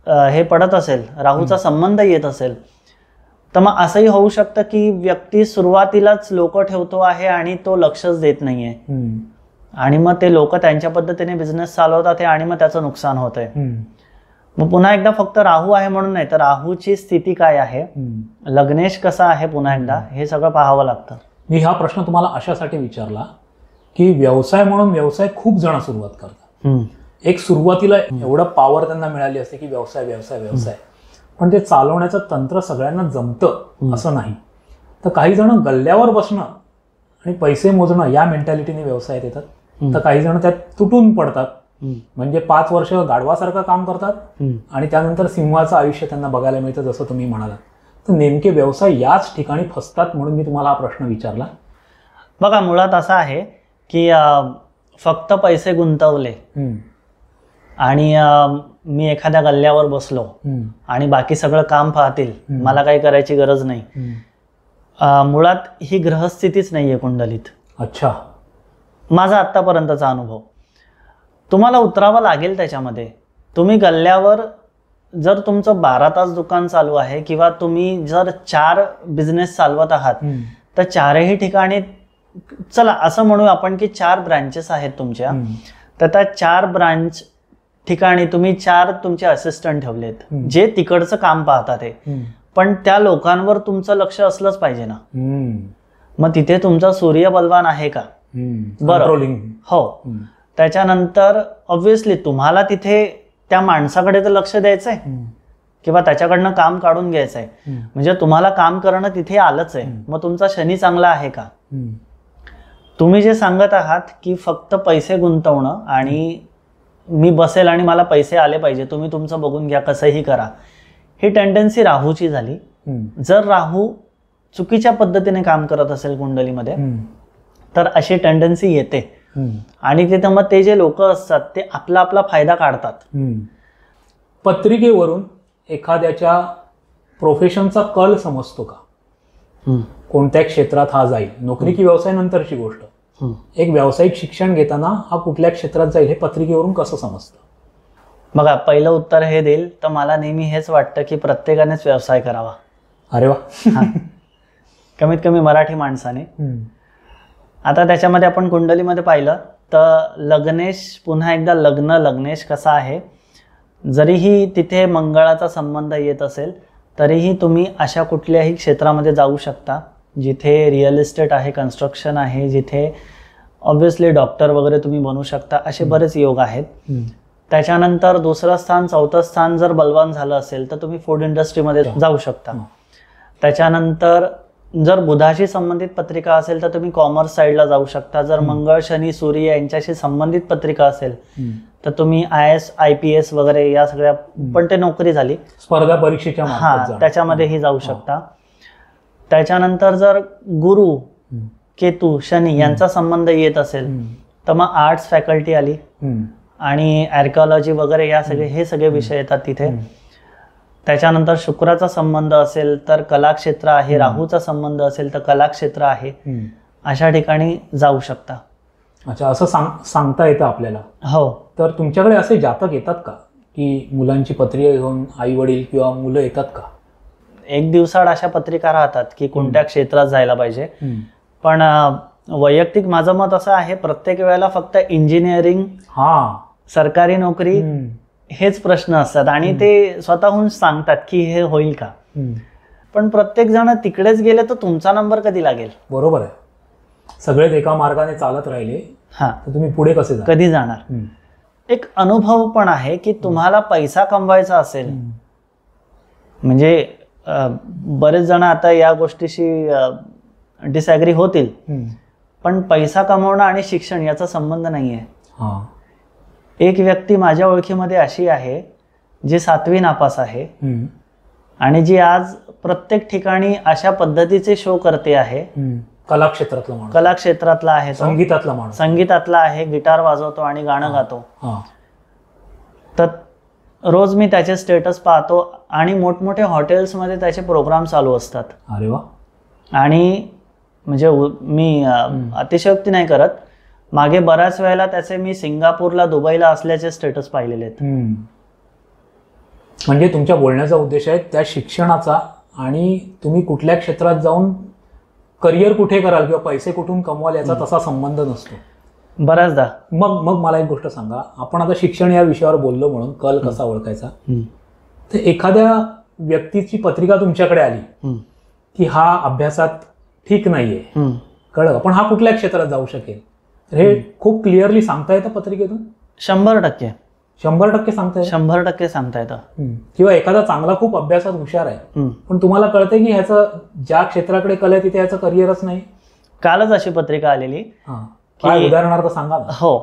हे पडत असेल, राहूचा संबंध येत असेल, तर मग असंही होऊ शकतं की व्यक्ती सुरुवातीलाच लोक ठेवतो आहे आणि तो लक्षच देत नाहीये आणि मग ते लोक त्यांच्या पद्धतीने बिझनेस चालवतात आहे आणि मग त्याचं नुकसान होत आहे. मग पुन्हा एकदा फक्त राहू आहे म्हणून नाही, तर राहूची स्थिती काय आहे, लग्नेश कसा आहे, पुन्हा एकदा हे सगळं पाहावं लागतं. मी हा प्रश्न तुम्हाला अशासाठी विचारला की व्यवसाय म्हणून व्यवसाय खूप जण सुरुवात करतात. एक सुरुवातीला एवढं पॉवर त्यांना मिळाली असते की व्यवसाय व्यवसाय व्यवसाय, पण ते चालवण्याचं तंत्र सगळ्यांना जमतं असं नाही. तर काही जण गल्ल्यावर बसणं आणि पैसे मोजणं या मेंटॅलिटीने व्यवसायात येतात, तर काही जण त्यात तुटून पडतात. म्हणजे 5 वर्ष गाढवासारखं काम करतात आणि त्यानंतर सिंहाचं आयुष्य त्यांना बघायला मिळतं, जसं तुम्ही म्हणालात. तर नेमके व्यवसाय याच ठिकाणी फसतात म्हणून मी तुम्हाला हा प्रश्न विचारला. बघा, मुळात असं आहे की फक्त पैसे गुंतवले आणि मी एखाद्या गल्ल्यावर बसलो आणि बाकी सगळं काम पाहतील, मला काही करायची गरज नाही, मुळात ही ग्रहस्थितीच नाहीये कुंडलीत. अच्छा. माझा आत्तापर्यंतचा अनुभव. तुम्हाला उतरावं लागेल त्याच्यामध्ये. तुम्ही गल्ल्यावर जर तुमचं 12 तास दुकान चालू आहे किंवा तुम्ही जर 4 बिझनेस चालवत आहात, तर 4ही ठिकाणी, चला असं म्हणू आपण की 4 ब्रँचेस आहेत तुमच्या, तर त्या 4 ब्रांच ठिकाणी तुम्ही 4 तुमचे असिस्टंट ठेवलेत जे तिकडचं काम पाहतात ते, पण त्या लोकांवर तुमचं लक्ष असलंच पाहिजे ना. मग तिथे तुमचा सूर्य बलवान आहे का? बरं, हो. त्याच्यानंतर ऑब्व्हियसली तुम्हाला तिथे त्या माणसाकडे तर लक्ष द्यायचंय किंवा त्याच्याकडनं काम काढून घ्यायचंय, म्हणजे तुम्हाला काम करणं तिथे आलंच आहे. मग तुमचा शनी चांगला आहे का? तुम्ही जे सांगत आहात की फक्त पैसे गुंतवणं आणि मी बसेल आणि मला पैसे आले पाहिजे, तुम्ही तुमचं बघून घ्या, कसंही करा, ही टेंडन्सी राहूची झाली. जर राहू चुकीच्या पद्धतीने काम करत असेल कुंडलीमध्ये, तर अशी टेंडन्सी येते आणि तिथं मग ते जे लोक असतात ते आपला आपला फायदा काढतात. पत्रिकेवरून एखाद्याच्या प्रोफेशनचा कल समजतो का? कोणत्या क्षेत्रात हा जाईल? नोकरी की व्यवसाय नंतरची गोष्ट. एक व्यावसायिक शिक्षण घेताना हा कुठल्या क्षेत्रात जाईल हे पत्रिकेवरून कसं समजतं? बघा, पहिलं उत्तर हे देईल तर मला नेहमी हेच वाटतं की प्रत्येकानेच व्यवसाय करावा. अरे वा. कमीत कमी मराठी माणसाने. आता त्याच्यामध्ये आपण कुंडलीमध्ये पाहिलं तर लग्नेश, पुन्हा एकदा लग्नेश कसा आहे, जरीही तिथे मंगळाचा संबंध येत असेल तरीही तुम्ही अशा कुठल्याही क्षेत्रामध्ये जाऊ शकता जिथे रिअल इस्टेट आहे, कन्स्ट्रक्शन आहे, जिथे ऑब्व्हियसली डॉक्टर वगैरे तुम्ही बनू शकता, असे बरेच योग आहेत. त्याच्यानंतर दुसरं स्थान, चौथं स्थान जर बलवान झालं असेल तर तुम्ही फूड इंडस्ट्रीमध्ये जाऊ शकता. त्याच्यानंतर जर बुधाशी संबंधित पत्रिका असेल तर तुम्ही कॉमर्स साईडला जाऊ शकता. जर मंगळ, शनी, सूर्य यांच्याशी संबंधित पत्रिका असेल तर तुम्ही IAS, IPS वगैरे या सगळ्या, पण ते नोकरी झाली, स्पर्धा परीक्षेच्या, त्याच्यामध्येही जाऊ शकता. त्याच्यानंतर जर गुरु, केतू, शनी यांचा संबंध येत असेल तर मग आर्ट्स फॅकल्टी आली आणि आर्किओलॉजी वगैरे या सगळे, हे सगळे विषय येतात तिथे. त्याच्यानंतर शुक्राचा संबंध असेल तर कलाक्षेत्र आहे, राहूचा संबंध असेल तर कलाक्षेत्र आहे, अशा ठिकाणी जाऊ शकता. अच्छा, असं सांगता येतं आपल्याला? हो. तर तुमच्याकडे असे जातक येतात का की मुलांची पत्रिका घेऊन आई वडील किंवा मुलं येतात का? एक दिवसाआड अशा पत्रिका राहतात की कोणत्या क्षेत्रात जायला पाहिजे, पण वैयक्तिक माझं मत असं आहे, प्रत्येक वेळेला फक्त इंजिनिअरिंग, सरकारी नोकरी हेच प्रश्न असतात आणि ते स्वतःहून सांगतात की हे होईल का, पण प्रत्येक जण तिकडेच गेले तर तुमचा नंबर कधी लागेल? बरोबर आहे. सगळेच एका मार्गाने चालत राहिले तर तुम्ही पुढे कधी जाणार? एक अनुभव पण आहे की तुम्हाला पैसा कमवायचा असेल, म्हणजे बरेच जण आता या गोष्टीशी डिसॅग्री होतील, पण पैसा कमवणं आणि शिक्षण याचा संबंध नाहीये. एक व्यक्ती माझ्या ओळखीमध्ये अशी आहे जी 7वी नापास आहे आणि जी आज प्रत्येक ठिकाणी अशा पद्धतीचे शो करते आहे. कलाक्षेत्रातला आहे, संगीतातला आहे, गिटार वाजवतो आणि गाणं गातो. तर रोज मी त्याचे स्टेटस पाहतो आणि मोठमोठ्या हॉटेल्समध्ये त्याचे प्रोग्राम चालू असतात. अरे वा. आणि म्हणजे मी अतिशयोक्ती नाही करत, मागे बऱ्याच वेळेला त्याचे मी सिंगापूरला, दुबईला असल्याचे स्टेटस पाहिलेले आहेत. म्हणजे तुमच्या बोलण्याचा उद्देश आहे त्या शिक्षणाचा आणि तुम्ही कुठल्या क्षेत्रात जाऊन करिअर कुठे कराल किंवा पैसे कुठून कमवाल याचा तसा संबंध नसतो बऱ्याचदा. मग मला एक गोष्ट सांगा, आपण आता शिक्षण या विषयावर बोललो म्हणून कल कसा ओळखायचा, तर एखाद्या व्यक्तीची पत्रिका तुमच्याकडे आली की हा अभ्यासात ठीक नाहीये, कळलं, पण हा कुठल्या क्षेत्रात जाऊ शकेल, तर हे खूप क्लिअरली सांगता येतं पत्रिकेतून? 100% 100% सांगता येतं. 100% सांगता येतं. किंवा एखादा चांगला खूप अभ्यासात हुशार आहे पण तुम्हाला कळतंय की ह्याचं ज्या क्षेत्राकडे कल आहे तिथे याचं करिअरच नाही. कालच अशी पत्रिका आलेली, काय उदाहरणार्थ सांगा. हो,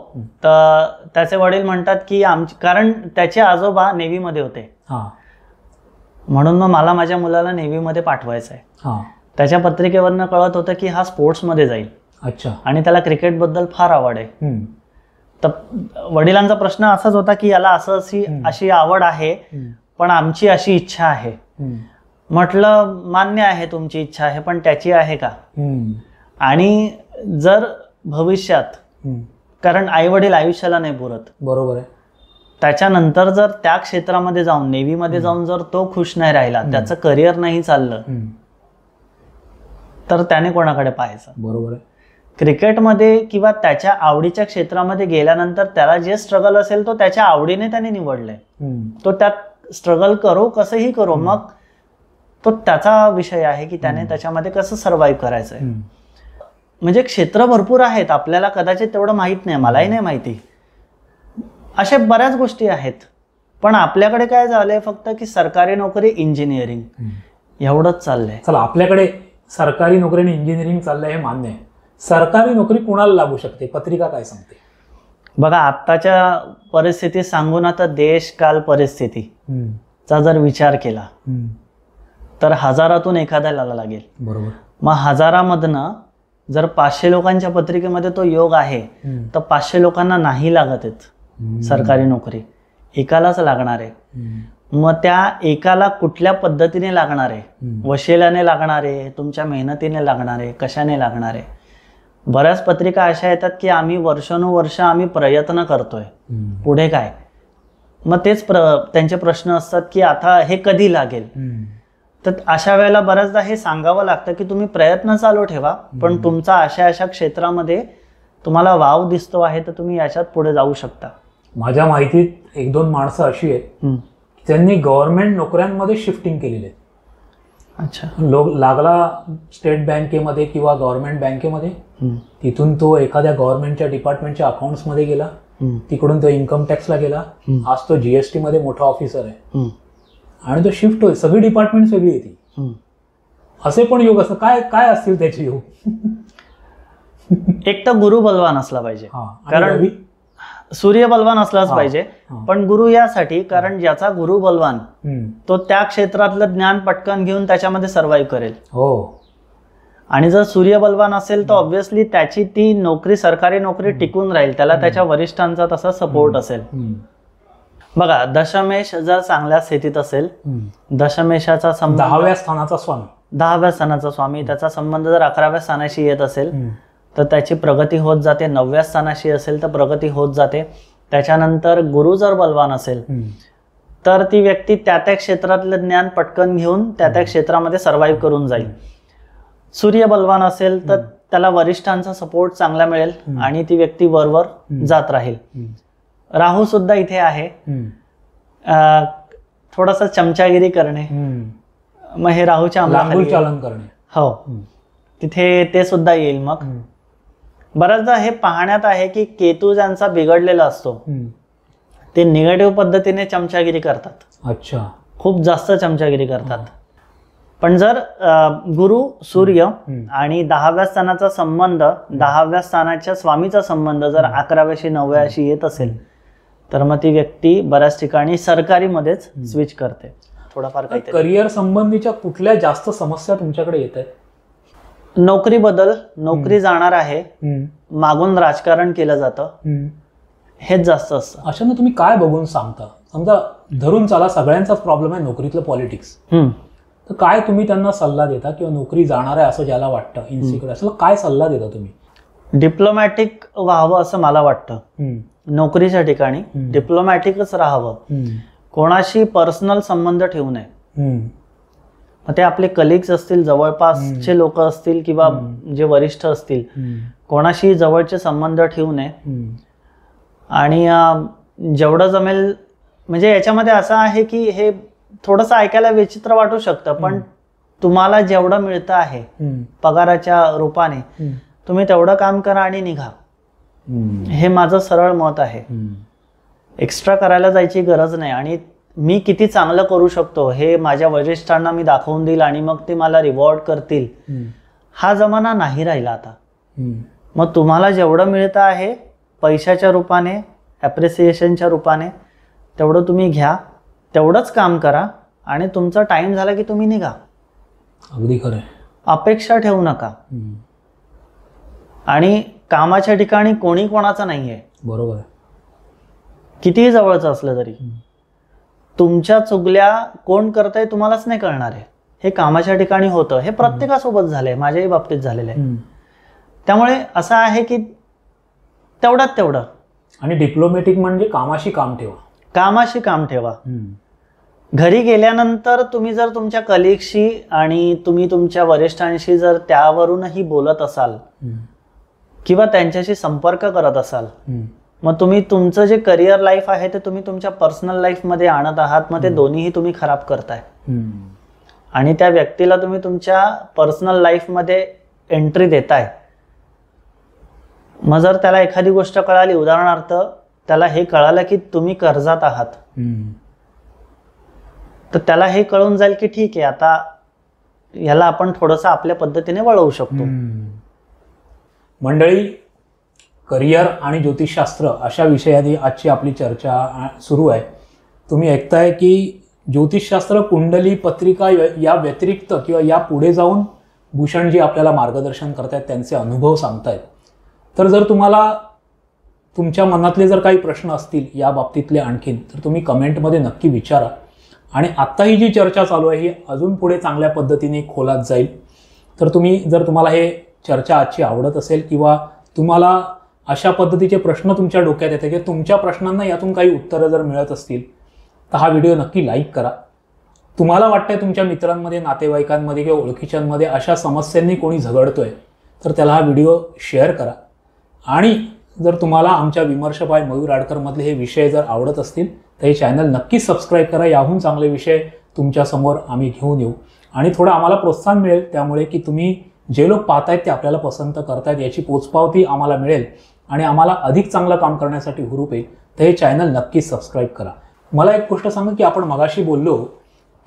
तर त्याचे वडील म्हणतात की कारण त्याचे आजोबा नेव्हीमध्ये होते, म्हणून मग मला माझ्या मुलाला नेव्हीमध्ये पाठवायचं आहे. त्याच्या पत्रिकेवरनं कळत होतं की हा स्पोर्ट्समध्ये जाईल. अच्छा. आणि त्याला क्रिकेटबद्दल फार आवड आहे. तर वडिलांचा प्रश्न असाच होता की याला अशी आवड आहे, पण आमची अशी इच्छा आहे. म्हटलं मान्य आहे तुमची इच्छा आहे, पण त्याची आहे का? आणि जर भविष्यात, कारण आई वडील आयुष्याला नाही पुरत, बरोबर आहे, त्याच्यानंतर जर त्या क्षेत्रामध्ये जाऊन, नेव्हीमध्ये जाऊन जर तो खुश नाही राहिला, त्याचं करिअर नाही चाललं, तर त्याने कोणाकडे पाहायचं? बरोबर आहे. क्रिकेटमध्ये किंवा त्याच्या आवडीच्या क्षेत्रामध्ये गेल्यानंतर त्याला जे स्ट्रगल असेल तो त्याच्या आवडीने त्याने निवडलंय. तो त्यात स्ट्रगल करो, कसंही करो, मग तो त्याचा विषय आहे की त्याने त्याच्यामध्ये कसं सर्व्हाइव्ह करायचंय. म्हणजे क्षेत्र भरपूर आहेत, आपल्याला कदाचित तेवढं माहित नाही, मलाही नाही माहिती. अशा बऱ्याच गोष्टी आहेत, पण आपल्याकडे काय झालंय फक्त की सरकारी नोकरी, इंजिनिअरिंग एवढंच चाललंय. चला, आपल्याकडे सरकारी नोकरी आणि इंजिनिअरिंग चाललंय हे मान्य आहे. सरकारी नोकरी कुणाला लागू शकते? पत्रिका काय सांगते? बघा, आत्ताच्या परिस्थितीत सांगू ना, तर देश काल परिस्थितीचा जर विचार केला तर हजारातून एखाद्याला लागेल. बरोबर. मग हजारामधनं जर 500 लोकांच्या पत्रिकेमध्ये तो योग आहे, तर 500 लोकांना नाही लागत आहेत सरकारी नोकरी, एकालाच लागणार आहे. मग त्या एकाला कुठल्या पद्धतीने लागणार आहे? वशिल्याने लागणार आहे, तुमच्या मेहनतीने लागणार आहे, कशाने लागणार आहे? बऱ्याच पत्रिका अशा येतात की आम्ही वर्षानुवर्ष आम्ही प्रयत्न करतोय, पुढे काय? मग तेच त्यांचे प्रश्न असतात की आता हे कधी लागेल? तर अशा वेळेला बऱ्याचदा हे सांगावं लागतं की तुम्ही प्रयत्न चालू ठेवा, पण तुमचा अशा क्षेत्रामध्ये तुम्हाला वाव दिसतो आहे, तर तुम्ही याच्यात पुढे जाऊ शकता. माझ्या माहितीत 1-2 माणसं अशी आहेत त्यांनी गव्हर्नमेंट नोकऱ्यांमध्ये शिफ्टिंग केलेली आहे. अच्छा. लागला स्टेट बँकेमध्ये किंवा गव्हर्नमेंट बँकेमध्ये, तिथून तो एखाद्या गव्हर्नमेंटच्या डिपार्टमेंटच्या अकाउंट्समध्ये गेला, तिकडून तो इन्कम टॅक्सला गेला, आज तो जीएसटी मध्ये मोठा ऑफिसर आहे आणि तो शिफ्ट होईल. सगळी डिपार्टमेंट वेगळी येते. असे पण योग असतात. काय काय असतील त्याचे योग? एक तर गुरु बलवान असला पाहिजे, कारण सूर्य बलवान असलाच पाहिजे, पण गुरु यासाठी, कारण ज्याचा गुरु बलवान तो त्या क्षेत्रातलं ज्ञान पटकन घेऊन त्याच्यामध्ये सर्व्हाइव्ह करेल. हो. आणि जर सूर्य बलवान असेल तर ऑब्व्हियसली त्याची ती नोकरी, सरकारी नोकरी टिकून राहील, त्याला त्याच्या वरिष्ठांचा तसा सपोर्ट असेल. बघा, दशमेश जर चांगल्या स्थितीत असेल, दशमेशाचा संबंध 10व्या स्थानाचा स्वामी, 10व्या स्थानाचा स्वामी, त्याचा संबंध जर 11व्या स्थानाशी येत असेल तर त्याची प्रगती होत जाते. 9व्या स्थानाशी असेल तर प्रगती होत जाते. त्याच्यानंतर गुरु जर बलवान असेल तर ती व्यक्ती त्या क्षेत्रातलं ज्ञान पटकन घेऊन त्या क्षेत्रामध्ये सर्व्हाइव्ह करून जाईल. सूर्य बलवान असेल तर त्याला वरिष्ठांचा सपोर्ट चांगला मिळेल आणि ती व्यक्ती वरवर जात राहील. राहू सुद्धा इथे आहे, थोडासा चमचागिरी करणे, मग हे राहूच्या चालन करणे, हो, तिथे ते सुद्धा येईल. मग बऱ्याचदा हे पाहण्यात आहे की केतू ज्यांचा बिघडलेला असतो ते निगेटिव्ह पद्धतीने चमचागिरी करतात. अच्छा. खूप जास्त चमचागिरी करतात. पण जर गुरु, सूर्य आणि 10व्या स्थानाचा संबंध, 10व्या स्थानाच्या स्वामीचा संबंध जर 11व्याशी 9व्याशी येत असेल तर मग ती व्यक्ती बऱ्याच ठिकाणी सरकारीमध्येच स्विच करते. थोडाफार काही करिअर संबंधीच्या कुठल्या जास्त समस्या तुमच्याकडे येत आहेत? नोकरी बदल, नोकरी जाणार आहे, मागून राजकारण केलं जातं, हेच जास्त असतं. अशानं तुम्ही काय बघून सांगता? समजा धरून चला सगळ्यांचाच प्रॉब्लेम आहे नोकरीतलं पॉलिटिक्स, तर काय तुम्ही त्यांना सल्ला देता? किंवा नोकरी जाणार आहे असं ज्याला वाटतं, इन्सिक्युअर, असं काय सल्ला देता तुम्ही? डिप्लोमॅटिक व्हावं असं मला वाटतं. नोकरीच्या ठिकाणी डिप्लोमॅटिकच राहावं, कोणाशी पर्सनल संबंध ठेवू नये. ते आपले कलिग्स असतील, जवळपासचे लोक असतील किंवा जे वरिष्ठ असतील, कोणाशी जवळचे संबंध ठेवू नये. आणि जेवढं जमेल, म्हणजे याच्यामध्ये असं आहे की हे थोडंसं ऐकायला विचित्र वाटू शकतं, पण तुम्हाला जेवढं मिळतं आहे पगाराच्या रूपाने, तुम्ही तेवढं काम करा आणि निघा. हे माझं सरळ मत आहे. एक्स्ट्रा करायला जायची गरज नाही. आणि मी किती चांगलं करू शकतो हे माझ्या वरिष्ठांना मी दाखवून देईल आणि मग ते मला रिवॉर्ड करतील, हा जमाना नाही राहिला आता. मग तुम्हाला जेवढं मिळतं आहे पैशाच्या रूपाने, ॲप्रिसिएशनच्या रूपाने, तेवढं तुम्ही घ्या, तेवढंच काम करा आणि तुमचा टाइम झाला की तुम्ही निघा. अगदी खरं. अपेक्षा ठेवू नका. आणि कामाच्या ठिकाणी कोणी कोणाचं नाहीये. बरोबर आहे. कितीही जवळचं असलं तरी तुमच्या चुगल्या कोण करतंय तुम्हालाच नाही कळणार आहे. हे कामाच्या ठिकाणी होतं, हे प्रत्येकासोबत झालंय, माझ्याही बाबतीत झालेलं आहे. त्यामुळे असं आहे की तेवढं. आणि डिप्लोमॅटिक म्हणजे कामाशी काम ठेवा. कामाशी काम ठेवा. घरी गेल्यानंतर तुम्ही जर तुमच्या कलिगशी आणि तुम्ही तुमच्या वरिष्ठांशी जर त्यावरूनही बोलत असाल किंवा त्यांच्याशी संपर्क करत असाल, मग तुम्ही तुमचं जे करिअर लाईफ आहे ते तुम्ही तुमच्या पर्सनल लाईफमध्ये आणत आहात. मग ते दोन्हीही तुम्ही खराब करताय. आणि त्या व्यक्तीला तुम्ही तुमच्या पर्सनल लाईफमध्ये एंट्री देताय. मग जर त्याला एखादी गोष्ट कळाली, उदाहरणार्थ त्याला हे कळालं की तुम्ही कर्जात आहात, तर त्याला हे कळून जाईल की ठीक आहे, आता याला आपण थोडंसं आपल्या पद्धतीने वळवू शकतो. मंडळी, करिअर आणि ज्योतिषशास्त्र अशा विषयाने आजची आपली चर्चा सुरू आहे. तुम्ही ऐकताय की ज्योतिषशास्त्र, कुंडली, पत्रिका या व्यतिरिक्त किंवा या पुढे जाऊन भूषणजी आपल्याला मार्गदर्शन करतायत, त्यांचे अनुभव सांगतायत. तर जर तुम्हाला तुमच्या मनातले जर काही प्रश्न असतील या बाबतीतले आणखीन, तर तुम्ही कमेंटमध्ये नक्की विचारा. आणि आत्ता ही जी चर्चा चालू आहे ही अजून पुढे चांगल्या पद्धतीने खोलात जाईल. तर जर तुम्हाला हे चर्चा आजची आवडत असेल किंवा तुम्हाला अशा पद्धतीचे प्रश्न तुमच्या डोक्यात येते की तुमच्या प्रश्नांना यातून काही उत्तरं जर मिळत असतील, तर हा व्हिडिओ नक्की लाईक करा. तुम्हाला वाटतंय तुमच्या मित्रांमध्ये, नातेवाईकांमध्ये किंवा ओळखीच्यांमध्ये अशा समस्यांनी कोणी झगडतोय, तर त्याला हा व्हिडिओ शेअर करा. आणि जर तुम्हाला आमच्या विमर्श बाय मयूर आडकरमधले हे विषय जर आवडत असतील, तर हे चॅनल नक्की सबस्क्राईब करा. याहून चांगले विषय तुमच्यासमोर आम्ही घेऊन येऊ आणि थोडं आम्हाला प्रोत्साहन मिळेल. त्यामुळे की तुम्ही जे लोक पाहतायत ते आपल्याला पसंत करतायत याची पोचपावती आम्हाला मिळेल आणि आम्हाला अधिक चांगलं काम करण्यासाठी हुरूप येईल. तर हे चॅनल नक्की सबस्क्राईब करा. मला एक गोष्ट सांगा की आपण मगाशी बोललो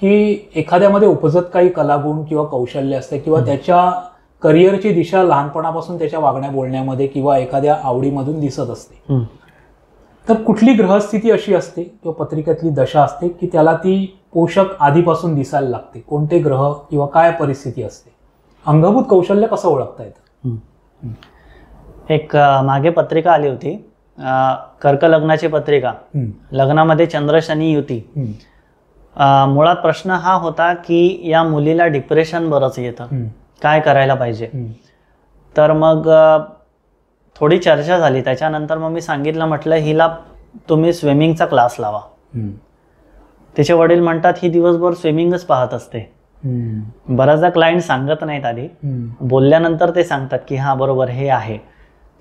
की एखाद्यामध्ये उपजत काही कलागुण किंवा कौशल्य असते किंवा त्याच्या करिअरची दिशा लहानपणापासून त्याच्या वागण्या बोलण्यामध्ये किंवा एखाद्या आवडीमधून दिसत असते. तर कुठली ग्रहस्थिती अशी असते किंवा पत्रिकेतली दशा असते की त्याला ती पोषक आधीपासून दिसायला लागते? कोणते ग्रह किंवा काय परिस्थिती असते? अंगभूत कौशल्य कसं ओळखता येतं? एक मागे पत्रिका आली होती, कर्क लग्नाची पत्रिका. लग्नामध्ये चंद्र शनी युती. मुळात प्रश्न हा होता की या मुलीला डिप्रेशन बरंच येतं, काय करायला पाहिजे? तर मग थोडी चर्चा झाली. त्याच्यानंतर मग मी सांगितलं, म्हटलं हिला तुम्ही स्विमिंगचा क्लास लावा. तिचे वडील म्हणतात ही दिवसभर स्विमिंगच पाहत असते. बऱ्याचदा क्लायंट सांगत नाहीत, आधी बोलल्यानंतर ते सांगतात की हा बरोबर हे आहे.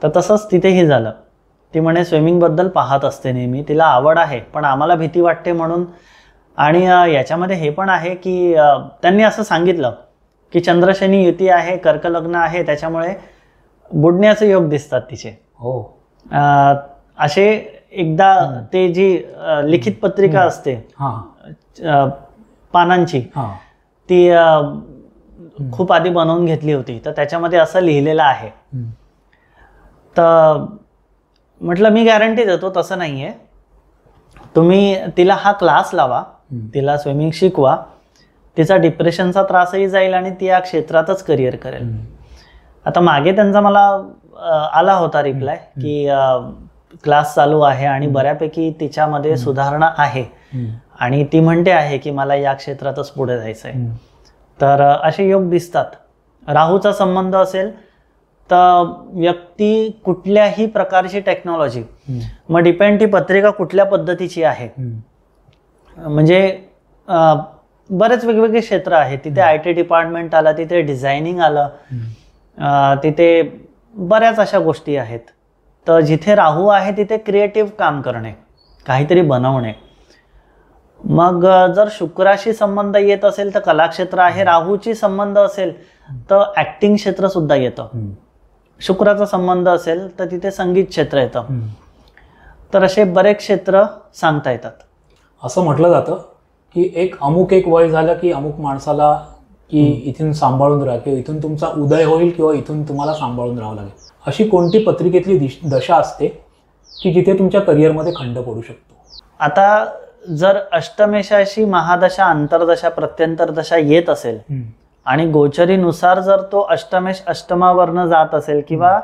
तर तसंच तिथेही झालं. ती म्हणे स्विमिंगबद्दल पाहत असते नेहमी, तिला आवड आहे, पण आम्हाला भीती वाटते म्हणून. आणि याच्यामध्ये हे पण आहे की त्यांनी असं सांगितलं की चंद्रशनी युती आहे, कर्क लग्न आहे, त्याच्यामुळे बुडण्याचे योग दिसतात तिचे. असे एकदा ते जी लिखित पत्रिका असते पानांची, ती खूप आधी बनवून घेतली होती. तर त्याच्यामध्ये असं लिहिलेलं आहे. तर म्हटलं मी गॅरंटी देतो तसं नाहीये, तुम्ही तिला हा क्लास लावा, तिला स्विमिंग शिकवा, तिचा डिप्रेशनचा त्रासही जाईल आणि ती या क्षेत्रातच करिअर करेल. आता मागे त्यांचा मला आला होता रिप्लाय की क्लास चालू आहे आणि बऱ्यापैकी तिच्यामध्ये सुधारणा आहे आणि ती म्हणते आहे की मला या क्षेत्रातच पुढे जायचं आहे. तर असे योग दिसतात. राहूचा संबंध असेल तर व्यक्ती कुठल्याही प्रकारची टेक्नॉलॉजी, मग डिपेंड ती पत्रिका कुठल्या पद्धतीची आहे, म्हणजे बरेच वेगवेगळे क्षेत्र आहेत. तिथे IT डिपार्टमेंट आलं, तिथे डिझायनिंग आलं, तिथे बऱ्याच अशा गोष्टी आहेत. तर जिथे राहू आहे तिथे क्रिएटिव्ह काम करणे, काहीतरी बनवणे. मग जर शुक्राशी संबंध येत असेल तर कलाक्षेत्र आहे, राहूची संबंध असेल तर ऍक्टिंग क्षेत्र सुद्धा येतं, शुक्राचा संबंध असेल तर तिथे संगीत क्षेत्र येतं. तर असे बरेच क्षेत्र सांगता येतात. असं म्हटलं जातं की एक वय झालं की अमुक माणसाला की इथून सांभाळून राहा किंवा इथून तुमचा उदय होईल किंवा इथून तुम्हाला सांभाळून राहावं लागेल. अशी कोणती पत्रिकेतली दशा असते की जिथे तुमच्या करिअरमध्ये खंड पडू शकतो? आता जर अष्टमेशाशी महादशा, अंतरदशा, प्रत्यंतर दशा येत असेल आणि गोचरीनुसार जर तो अष्टमेश अष्टमावरनं जात असेल किंवा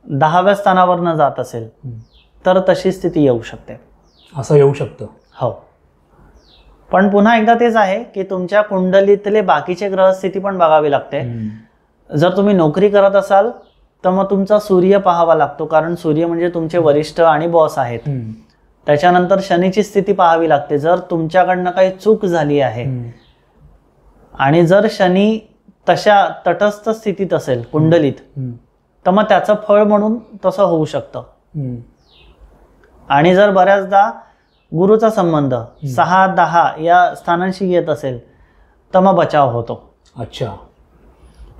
10व्या स्थानावरनं जात असेल, तर तशी स्थिती येऊ शकते. असं येऊ शकतं. हो, पण पुन्हा एकदा तेच आहे की तुमच्या कुंडलीतले बाकीचे ग्रहस्थिती पण बघावी लागते. जर तुम्ही नोकरी करत असाल तर मग तुमचा सूर्य पाहावा लागतो, कारण सूर्य म्हणजे तुमचे वरिष्ठ आणि बॉस आहेत. त्याच्यानंतर शनीची स्थिती पाहावी लागते. जर तुमच्याकडनं काही चूक झाली आहे आणि जर शनी तशा तटस्थ स्थितीत असेल कुंडलीत, तर मग त्याचं फळ म्हणून तसं होऊ शकतं. आणि जर बऱ्याचदा गुरुचा संबंध 6-10 या स्थानांशी येत असेल तर मग बचाव होतो. अच्छा,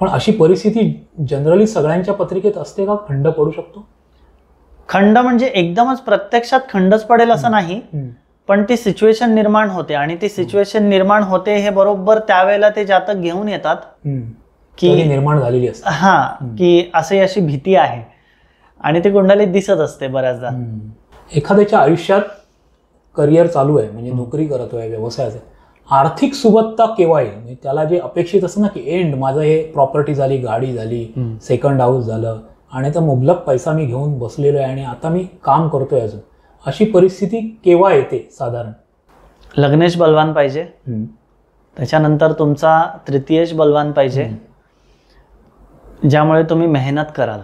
पण अशी परिस्थिती जनरली सगळ्यांच्या पत्रिकेत असते का? खंड पडू शकतो? खंड म्हणजे एकदमच प्रत्यक्षात खंडच पडेल असं नाही, पण ती सिच्युएशन निर्माण होते. आणि ती सिच्युएशन निर्माण होते हे बरोबर त्यावेळेला ते जातक घेऊन येतात की निर्माण झालेली असते. की अशी भीती आहे आणि ती कुंडलीत दिसत असते बऱ्याचदा. एखाद्याच्या आयुष्यात करिअर चालू आहे, म्हणजे नोकरी करतोय, व्यवसायाचा, आर्थिक सुबत्ता केव्हा येईल? म्हणजे त्याला जे अपेक्षित असतं ना की एंड माझं हे प्रॉपर्टी झाली, गाडी झाली, सेकंड हाऊस झालं आणि आता मुबलक पैसा मी घेऊन बसलेलो आहे आणि आता मी काम करतोय अजून, अशी परिस्थिती केव्हा येते साधारण? लग्नेश बलवान पाहिजे, त्याच्यानंतर तुमचा तृतीयेश बलवान पाहिजे ज्यामुळे तुम्ही मेहनत कराल.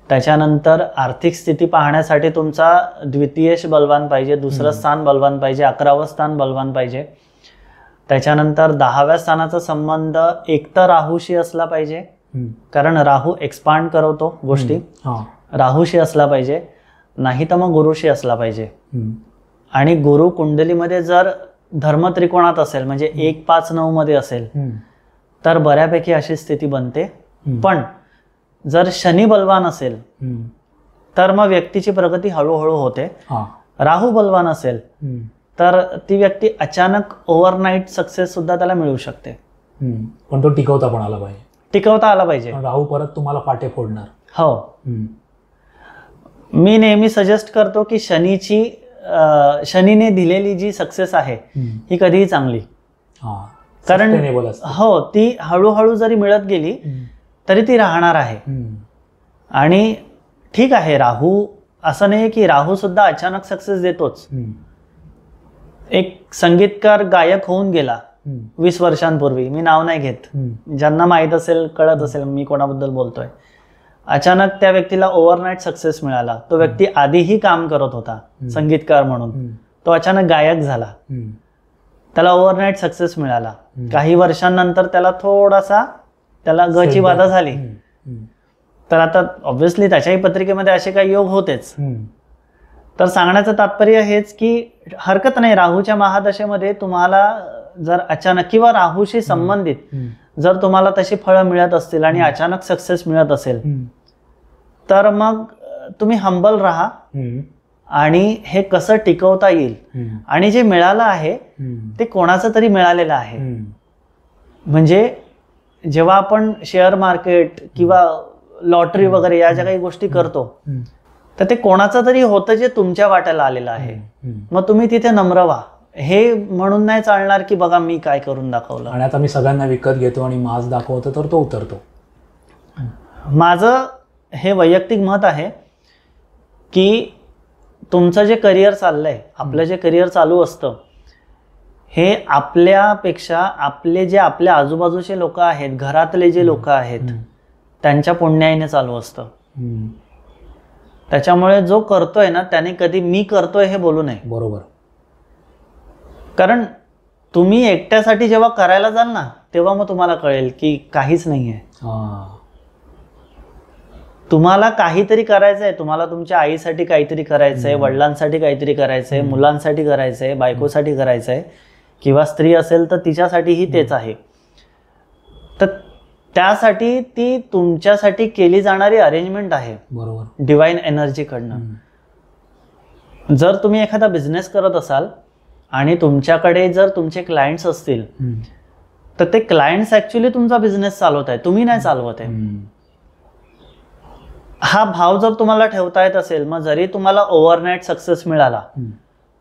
त्याच्यानंतर आर्थिक स्थिती पाहण्यासाठी तुमचा द्वितीयेश बलवान पाहिजे, दुसरं स्थान बलवान पाहिजे, 11वं स्थान बलवान पाहिजे. त्याच्यानंतर 10व्या स्थानाचा संबंध एकतर राहूशी असला पाहिजे, कारण राहू एक्सपांड करवतो गोष्टी, राहूशी असला पाहिजे, नाही तर मग गुरुशी असला पाहिजे. आणि गुरु कुंडलीमध्ये जर धर्म त्रिकोणात असेल, म्हणजे 1-5-9 मध्ये असेल तर बऱ्यापैकी अशी स्थिती बनते. पण जर शनी बलवान असेल तर मग व्यक्तीची प्रगती हळूहळू होते. राहू बलवान असेल तर ती व्यक्ती अचानक ओव्हरनाईट सक्सेस सुद्धा त्याला मिळू शकते. पण तो टिकवता पण आला पाहिजे. टिकवता आला पाहिजे. राहू परत तुम्हाला फाटे फोडणार. हो, मी नेहमी सजेस्ट करतो की शनीने दिलेली जी सक्सेस आहे ही कधीही चांगली, कारण हो ती हळूहळू जरी मिळत गेली तरी ती राहणार आहे. आणि ठीक आहे, राहू असं नाही की राहू सुद्धा अचानक सक्सेस देतोच. एक संगीतकार गायक होऊन गेला 20 वर्षांपूर्वी, मी नाव नाही घेत, ज्यांना माहीत असेल कळत असेल मी कोणाबद्दल बोलतोय. अचानक त्या व्यक्तीला ओव्हरनाईट सक्सेस मिळाला. तो व्यक्ती आधीही काम करत होता संगीतकार म्हणून, तो अचानक गायक झाला, त्याला ओव्हरनाईट सक्सेस मिळाला. काही वर्षांनंतर त्याला थोडासा गची बाधा झाली. तर आता ऑब्व्हियसली त्याच्याही पत्रिकेमध्ये असे काही योग होतेच. तर सांगण्याचं तात्पर्य हेच की हरकत नाही, राहूच्या महादशेमध्ये तुम्हाला जर अचानक किंवा राहूशी संबंधित जर तुम्हाला तशी फळं मिळत असतील आणि अचानक सक्सेस मिळत असेल तर मग तुम्ही हंबल राहा आणि हे कसं टिकवता येईल. आणि जे मिळालं आहे ते कोणाचं तरी मिळालेलं आहे. म्हणजे जेव्हा आपण शेअर मार्केट किंवा लॉटरी वगैरे या ज्या काही गोष्टी करतो तर ते कोणाचं तरी होतं जे तुमच्या वाट्याला आलेलं आहे. मग तुम्ही तिथे नम्र व्हा. हे म्हणून नाही चालणार की बघा मी काय करून दाखवलं आणि आता मी सगळ्यांना विकत घेतो आणि मास दाखवतो तर तो उतरतो. माझं हे वैयक्तिक मत आहे की तुमचं जे करिअर चाललंय, आपलं जे करिअर चालू असतं, हे आपल्यापेक्षा आपले जे आपल्या आजूबाजूचे लोक आहेत, घरातले जे लोक आहेत, त्यांच्या पुण्याईने चालू असतं. त्याच्यामुळे जो करतोय ना त्याने कधी मी करतोय हे बोलू नये. बरोबर. कारण तुम्ही एकट्यासाठी जेव्हा करायला जाल ना तेव्हा मग तुम्हाला कळेल की काहीच नाहीये. तुम्हाला काहीतरी करायचंय, तुम्हाला तुमच्या आईसाठी काहीतरी करायचंय, वडिलांसाठी काहीतरी करायचंय, मुलांसाठी करायचंय, बायकोसाठी करायचंय, किंवा स्त्री असेल तर तिच्यासाठीही तेच आहे. तर त्यासाठी ती तुमच्यासाठी केली जाणारी अरेंजमेंट आहे. बरोबर. डिवाइन एनर्जीकडनं. जर तुम्ही एखादा बिझनेस करत असाल आणि तुमच्याकडे जर तुमचे क्लायंट्स असतील तर ते क्लायंट्स ऍक्च्युली तुमचा बिझनेस चालवत आहे, तुम्ही नाही चालवत आहे. हा भाव जर तुम्हाला ठेवता येत असेल, मग जरी तुम्हाला ओव्हरनाईट सक्सेस मिळाला,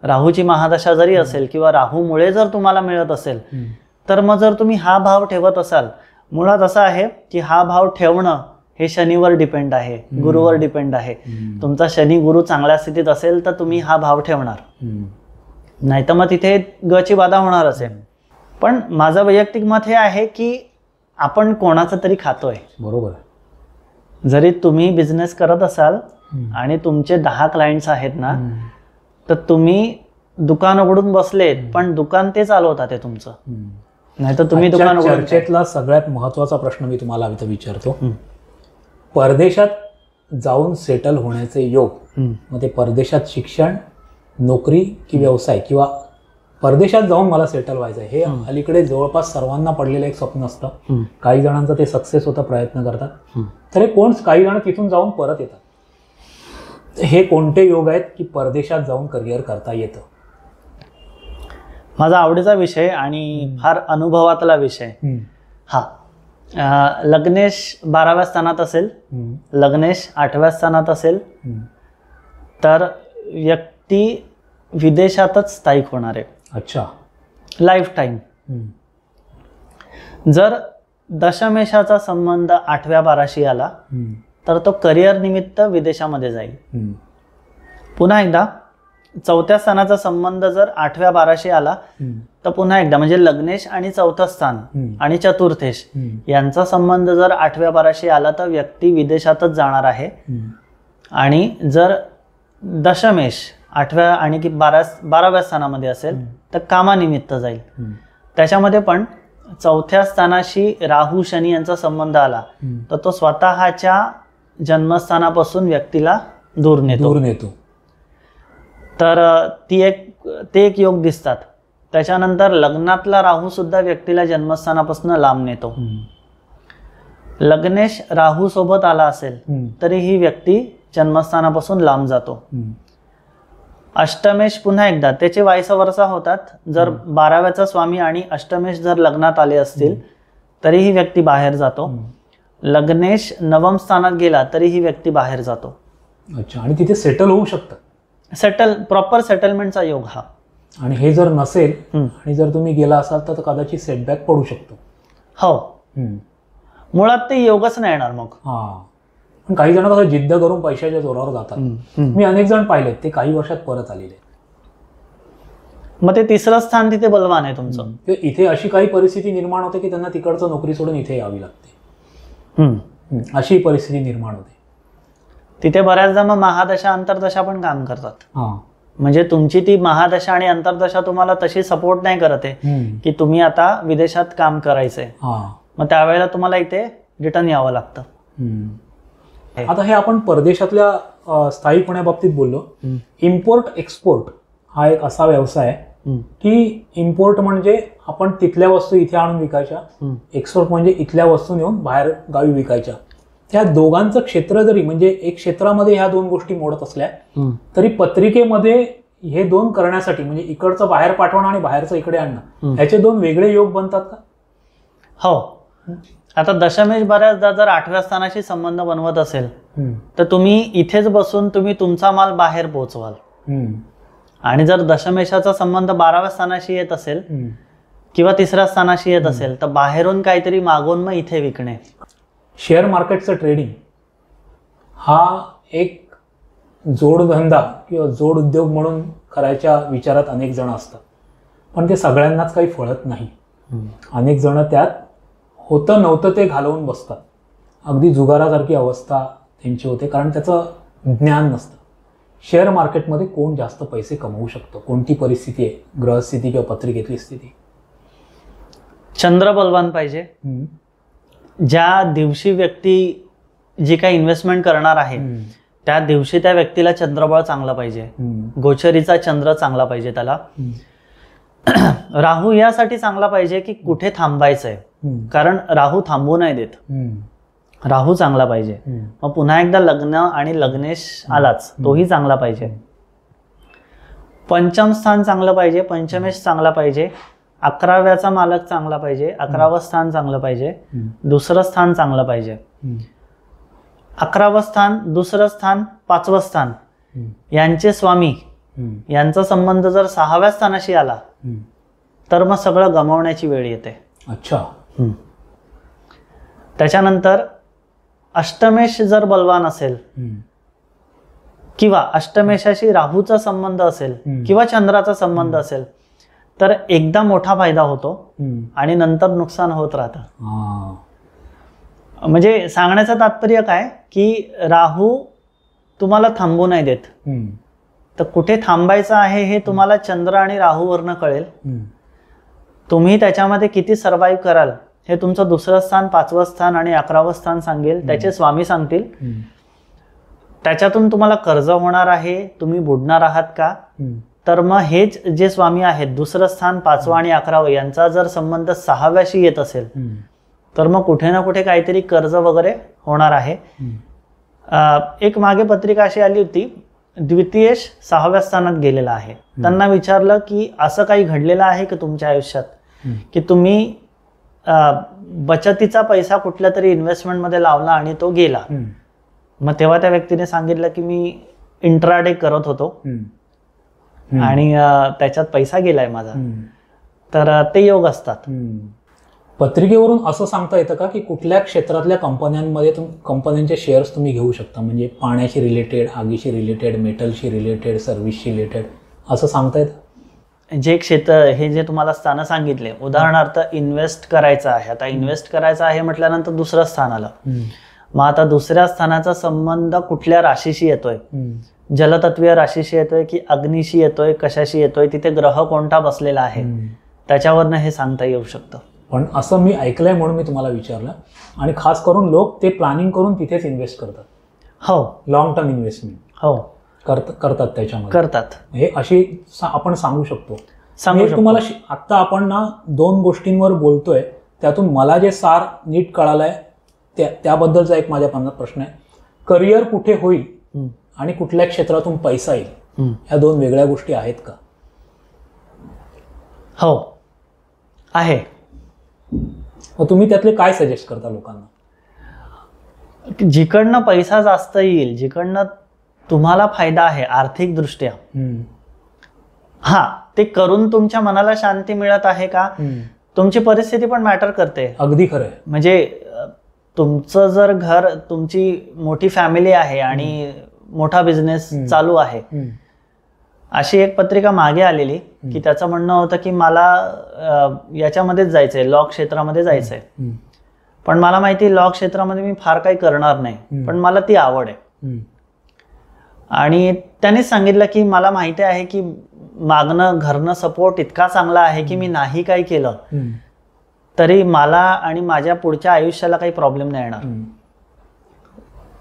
राहूची महादशा जरी असेल किंवा राहूमुळे जर तुम्हाला मिळत असेल, तर मग जर तुम्ही हा भाव ठेवत असाल, मुळात असं आहे की हा भाव ठेवणं हे शनीवर डिपेंड आहे, गुरुवर डिपेंड आहे. तुमचा शनी गुरु चांगल्या स्थितीत असेल तर तुम्ही हा भाव ठेवणार, नाही तर मग तिथे गची बाधा होणारच आहे. पण माझं वैयक्तिक मत हे आहे की आपण कोणाचं तरी खातोय. बरोबर. जरी तुम्ही बिझनेस करत असाल आणि तुमचे 10 क्लायंट्स आहेत ना, तर तुम्ही दुकान उघडून बसलेत पण दुकान ते चालवतात आहे तुमचं, नाही तर तुम्ही दुकान उघडून. चर्चेतला सगळ्यात महत्वाचा प्रश्न मी तुम्हाला इथं विचारतो. परदेशात जाऊन सेटल होण्याचे योग, मग ते परदेशात शिक्षण, नोकरी की व्यवसाय, किंवा परदेशात जाऊन मला सेटल व्हायचं हे अलीकडे जवळपास सर्वांना पडलेलं एक स्वप्न असतं. काही जणांचं ते सक्सेस होतं, प्रयत्न करतात, तर काही जण तिथून जाऊन परत येतात. हे कोणते योग आहेत की परदेशात जाऊन करिअर करता येतं? माझा आवडीचा विषय आणि फार अनुभवातला विषय. लग्नेश 12व्या स्थानात असेल, लग्नेश 8व्या स्थानात असेल, तर व्यक्ती विदेशातच स्थायिक होणार आहे. अच्छा. Life time. जर दशमेशाचा संबंध 8व्या 12शी आला तर तो करिअर निमित्त विदेशामध्ये जाईल. पुन्हा एकदा 4थ्या स्थानाचा संबंध जर 8व्या 12शी आला तर पुन्हा एकदा म्हणजे लग्नेश आणि 4थं स्थान आणि चतुर्थेश यांचा संबंध जर 8व्या 12शी आला तर व्यक्ती विदेशातच जाणार आहे. आणि जर दशमेश 8व्या आणि 12व्या स्थानामध्ये असेल तर कामानिमित्त जाईल. त्याच्यामध्ये पण 4थ्या स्थानाशी राहू शनी यांचा संबंध आला तर तो स्वतःच्या जन्मस्थानापासून व्यक्तीला दूर नेतो. तर ते एक योग दिसतात. त्याच्यानंतर लग्नातला राहू सुद्धा व्यक्तीला जन्मस्थानापासून लांब नेतो. लग्नेश राहू सोबत आला असेल तरी ही व्यक्ती जन्मस्थानापासून लांब जातो. अष्टमेश पुन्हा एकदा त्याचे वायस वर्सा होतात. जर 12व्याचा स्वामी आणि अष्टमेश जर लग्नात आले असतील तरी ही व्यक्ती बाहेर जातो. लग्नेश 9व स्थानात गेला तरी ही व्यक्ती बाहेर जातो. अच्छा. आणि तिथे सेटल होऊ शकतं. प्रॉपर सेटलमेंटचा योग हा. आणि हे जर नसेल आणि जर तुम्ही गेला असाल तर कदाचित सेटबॅक पडू शकतो. हो. मुळात ते योगच नाही येणार मग. पण काही जण कसं जिद्द करून पैशाच्या जोरावर जातात. मी अनेक जण पाहिलेत ते काही वर्षात परत आलेले. मग ते 3रं स्थान तिथे बलवान आहे तुमचं. इथे अशी काही परिस्थिती निर्माण होते की त्यांना तिकडचं नोकरी सोडून इथे यावी लागते. अशी परिस्थिती निर्माण होते. तिथे बऱ्याचदा मग महादशा अंतर्दशा पण काम करतात. म्हणजे तुमची ती महादशा आणि अंतर्दशा तुम्हाला तशी सपोर्ट नाही करत आहे की तुम्ही आता विदेशात काम करायचंय. मग त्यावेळेला तुम्हाला इथे रिटर्न यावं लागतं. आता हे आपण परदेशातल्या स्थायिक होण्याबाबतीत बोललो. इम्पोर्ट एक्सपोर्ट हा एक असा व्यवसाय आहे की इम्पोर्ट म्हणजे आपण तिथल्या वस्तू इथे आणून विकायच्या, एक्सपोर्ट म्हणजे इथल्या वस्तू नेऊन बाहेर गावी विकायच्या. त्या दोघांचं क्षेत्र जरी म्हणजे एक क्षेत्रामध्ये ह्या दोन गोष्टी मोडत असल्या तरी पत्रिकेमध्ये हे दोन करण्यासाठी म्हणजे इकडचं बाहेर पाठवणं आणि बाहेरचं इकडे आणणं ह्याचे दोन वेगळे योग बनतात का? हो. आता दशमेश बऱ्याचदा जर 8व्या स्थानाशी संबंध बनवत असेल तर तुम्ही इथेच बसून तुम्ही तुमचा माल बाहेर पोहोचवाल. आणि जर दशमेशाचा संबंध 12व्या स्थानाशी येत असेल किंवा 3ऱ्या स्थानाशी येत असेल तर बाहेरून काहीतरी मागून मग इथे विकणे. शेअर मार्केटचं ट्रेडिंग हा एक जोडधंदा किंवा जोड उद्योग म्हणून करायच्या विचारात अनेक जण असतात. पण ते सगळ्यांनाच काही फळत नाही. अनेक जण त्यात होतं नव्हतं ते घालवून बसतात. अगदी जुगारासारखी अवस्था त्यांची होते कारण त्याचं ज्ञान नसतं. शेअर मार्केटमध्ये कोण जास्त पैसे कमवू शकतो? कोणती परिस्थिती आहे? ग्रहस्थिती किंवा पत्रिकेतली स्थिती? चंद्र बलवान पाहिजे. ज्या दिवशी व्यक्ती जी काही इन्व्हेस्टमेंट करणार आहे त्या दिवशी त्या व्यक्तीला चंद्रबळ चांगलं पाहिजे. गोचरीचा चंद्र चांगला पाहिजे त्याला. राहू यासाठी चांगला पाहिजे की कुठे थांबायचंय, कारण राहू थांबू नाही देत. राहू चांगला पाहिजे. मग पुन्हा एकदा लग्न आणि लग्नेश आलाच तोही चांगला पाहिजे. पंचम स्थान चांगलं पाहिजे. पंचमेश चांगला पाहिजे. 11व्याचा मालक चांगला पाहिजे. 11वं स्थान चांगलं पाहिजे. 2रं स्थान चांगलं पाहिजे. 11वं स्थान, 2रं स्थान, 5वं स्थान यांचे स्वामी यांचा संबंध जर 6व्या स्थानाशी आला तर मग सगळं गमावण्याची वेळ येते. अच्छा. त्याच्यानंतर अष्टमेश जर बलवान असेल किंवा अष्टमेशाशी राहूचा संबंध असेल किंवा चंद्राचा संबंध असेल तर एकदा मोठा फायदा होतो आणि नंतर नुकसान होत राहतं. म्हणजे सांगण्याचं तात्पर्य काय की राहू तुम्हाला थांबू नाही देत. तर कुठे थांबायचं आहे हे तुम्हाला चंद्र आणि राहूवरनं कळेल. तुम्ही त्याच्यामध्ये किती सर्व्हाइव्ह कराल हे तुमचं 2रं स्थान, 5वं स्थान आणि 11वं स्थान सांगेल. त्याचे स्वामी सांगतील. त्याच्यातून तुम्हाला कर्ज होणार आहे, तुम्ही बुडणार आहात का, तर मग हेच जे स्वामी आहेत 2रं स्थान, 5वं आणि 11वं यांचा जर संबंध 6व्याशी येत असेल तर मग कुठे ना कुठे काहीतरी कर्ज वगैरे होणार आहे. एक मागे पत्रिका अशी आली होती, द्वितीयेश 6व्या स्थानात गेलेला आहे. त्यांना विचारलं की असं काही घडलेलं आहे की तुमच्या आयुष्यात की तुम्ही बचतीचा पैसा कुठल्या तरी इन्व्हेस्टमेंटमध्ये लावला आणि तो गेला. मग तेव्हा त्या व्यक्तीने सांगितलं की मी इंट्राडे करत होतो आणि त्याच्यात पैसा गेलाय माझा. तर ते योग असतात. पत्रिकेवरून असं सांगता येतं का की कुठल्या क्षेत्रातल्या कंपन्यांमध्ये कंपन्यांचे शेअर्स तुम्ही घेऊ शकता, म्हणजे पाण्याशी रिलेटेड, आगीशी रिलेटेड, मेटलशी रिलेटेड, सर्व्हिसशी रिलेटेड, असं सांगता येतं? जे क्षेत्र हे जे तुम्हाला स्थानं सांगितले, उदाहरणार्थ इन्व्हेस्ट करायचं आहे. आता इन्व्हेस्ट करायचं आहे म्हटल्यानंतर 2रं स्थान आलं. मग आता 2ऱ्या स्थानाचा संबंध कुठल्या राशीशी येतोय, जलतत्वीय राशीशी येतोय की अग्नीशी येतोय, कशाशी येतोय, तिथे ग्रह कोणता बसलेला आहे, त्याच्यावरनं हे सांगता येऊ शकतं. पण असं मी ऐकलंय म्हणून मी तुम्हाला विचारलं. आणि खास करून लोक ते प्लॅनिंग करून तिथेच इन्व्हेस्ट करतात. हो, लॉंग टर्म इन्व्हेस्टमेंट हो करतात त्याच्यामध्ये करतात. हे अशी आपण सांगू शकतो. तुम्हाला आता आपण ना 2 गोष्टींवर बोलतोय, त्यातून मला जे सार नीट कळालंय त्याबद्दलचा एक माझ्या मनात प्रश्न आहे. करिअर कुठे होईल आणि कुठल्या क्षेत्रातून पैसा येईल, ह्या 2 वेगळ्या गोष्टी आहेत का? हो आहे. मग तुम्ही त्यातले काय सजेस्ट करता लोकांना? जिकडनं पैसा जास्त येईल, जिकडनं तुम्हाला फायदा आहे आर्थिक दृष्ट्या, ते करून तुमच्या मनाला शांती मिळत आहे का, तुमची परिस्थिती पण मॅटर करते. अगदी खरंय. म्हणजे तुमचं जर घर, तुमची मोठी फॅमिली आहे आणि मोठा बिझनेस चालू आहे, अशी एक पत्रिका मागे आलेली की त्याचं म्हणणं होतं की मला याच्यामध्येच जायचंय, लॉ क्षेत्रामध्ये जायचंय, पण मला माहिती लॉ क्षेत्रामध्ये मी फार काही करणार नाही, पण मला ती आवड आहे. आणि त्यांनीच सांगितलं की मला माहिती आहे की मागणं घरनं सपोर्ट इतका चांगला आहे की मी नाही काही केलं तरी मला आणि माझ्या पुढच्या आयुष्याला काही प्रॉब्लेम नाही येणार.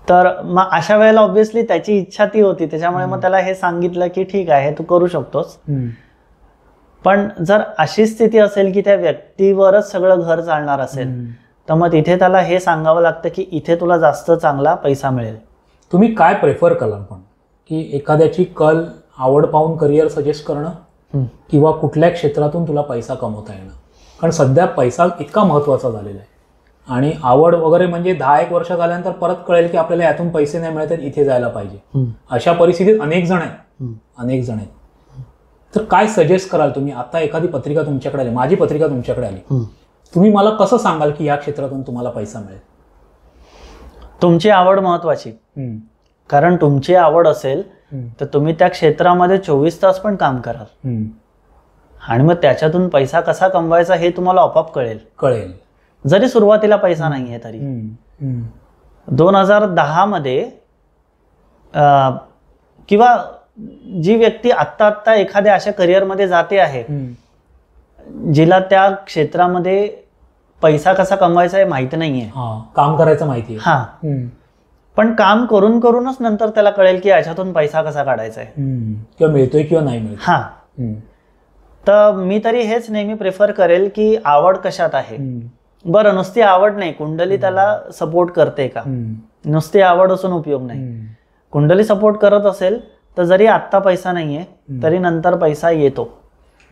तर मग अशा वेळेला ऑब्व्हियसली त्याची इच्छा ती होती, त्याच्यामुळे मग त्याला हे सांगितलं की ठीक आहे तू करू शकतोस. पण जर अशी स्थिती असेल की त्या व्यक्तीवरच सगळं घर चालणार असेल तर मग तिथे त्याला हे सांगावं लागतं की इथे तुला जास्त चांगला पैसा मिळेल. तुम्ही काय प्रेफर कराल पण, की एखाद्याची कल, आवड पाहून करिअर सजेस्ट करणं किंवा कुठल्या क्षेत्रातून तुला पैसा कमवता येणं? कारण सध्या पैसा इतका महत्त्वाचा झालेला आहे आणि आवड वगैरे म्हणजे 10-1 वर्ष झाल्यानंतर परत कळेल की आपल्याला यातून पैसे नाही मिळत, इथे जायला पाहिजे. अशा परिस्थितीत अनेक जण आहेत. तर काय सजेस्ट कराल तुम्ही? आता एखादी पत्रिका तुमच्याकडे आली, माझी पत्रिका तुमच्याकडे आली, तुम्ही मला कसं सांगाल की या क्षेत्रातून तुम्हाला पैसा मिळेल? तुमची आवड महत्वाची. कारण तुमची आवड असेल तर तुम्ही त्या क्षेत्रामध्ये 24 तास पण काम कराल आणि मग त्याच्यातून पैसा कसा कमवायचा हे तुम्हाला आपोआप कळेल. जरी सुरुवातीला पैसा नाहीये तरी. 2010 मध्ये किंवा जी व्यक्ती आत्ता एखाद्या अशा करिअरमध्ये जाते आहे जिला त्या क्षेत्रामध्ये पैसा कसा कमवायचा हे माहिती नाहीये, काम करायचं माहिती आहे, पण काम करून करूनच नंतर त्याला कळेल की याच्यातून पैसा कसा काढायचा आहे, किंवा मिळतोय किंवा नाही मिळत. तर मी तरी हेच नेहमी प्रेफर करेल की आवड कशात आहे. बरं, नुसती आवड नाही, कुंडली त्याला सपोर्ट करते का? नुसती आवड असून उपयोग नाही. कुंडली सपोर्ट करत असेल तर जरी आत्ता पैसा नाहीये तरी नंतर पैसा येतो.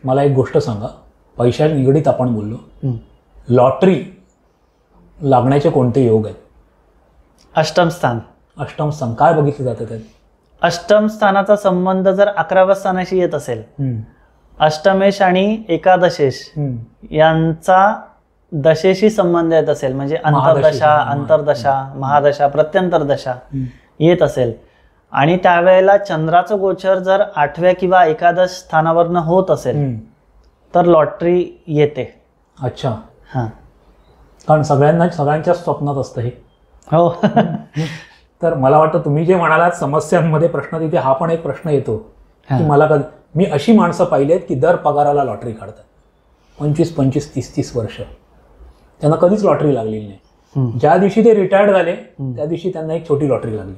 मला एक गोष्ट सांगा, पैशा निगडीत आपण बोललो, लॉटरी लागण्याचे कोणते योग आहेत? अष्टम स्थान काय बघितलं जातं त्यात? अष्टम स्थानाचा संबंध जर 11व्या स्थानाशी येत असेल, अष्टमेश आणि एकादशेश यांचा दशेशी संबंधित असेल, म्हणजे अंतर्दशा, अंतर्दशा, महादशा, प्रत्यंतर दशा येत असेल आणि त्यावेळेला चंद्राचं गोचर जर 8व्या किंवा एकादश स्थानावरनं होत असेल तर लॉटरी येते. अच्छा. हां, कारण सगळ्यांच्या स्वप्नात असतं हे. हो. तर मला वाटतं तुम्ही जे म्हणालात समस्यांमध्ये प्रश्न, तिथे हा पण एक प्रश्न येतो की मला मी अशी माणसं पाहिली आहेत की दर पगाराला लॉटरी काढतात, 25-25, 30-30 वर्ष, त्यांना कधीच लॉटरी लागलेली नाही. ज्या दिवशी ते रिटायर्ड झाले त्या दिवशी त्यांना एक छोटी लॉटरी लागली.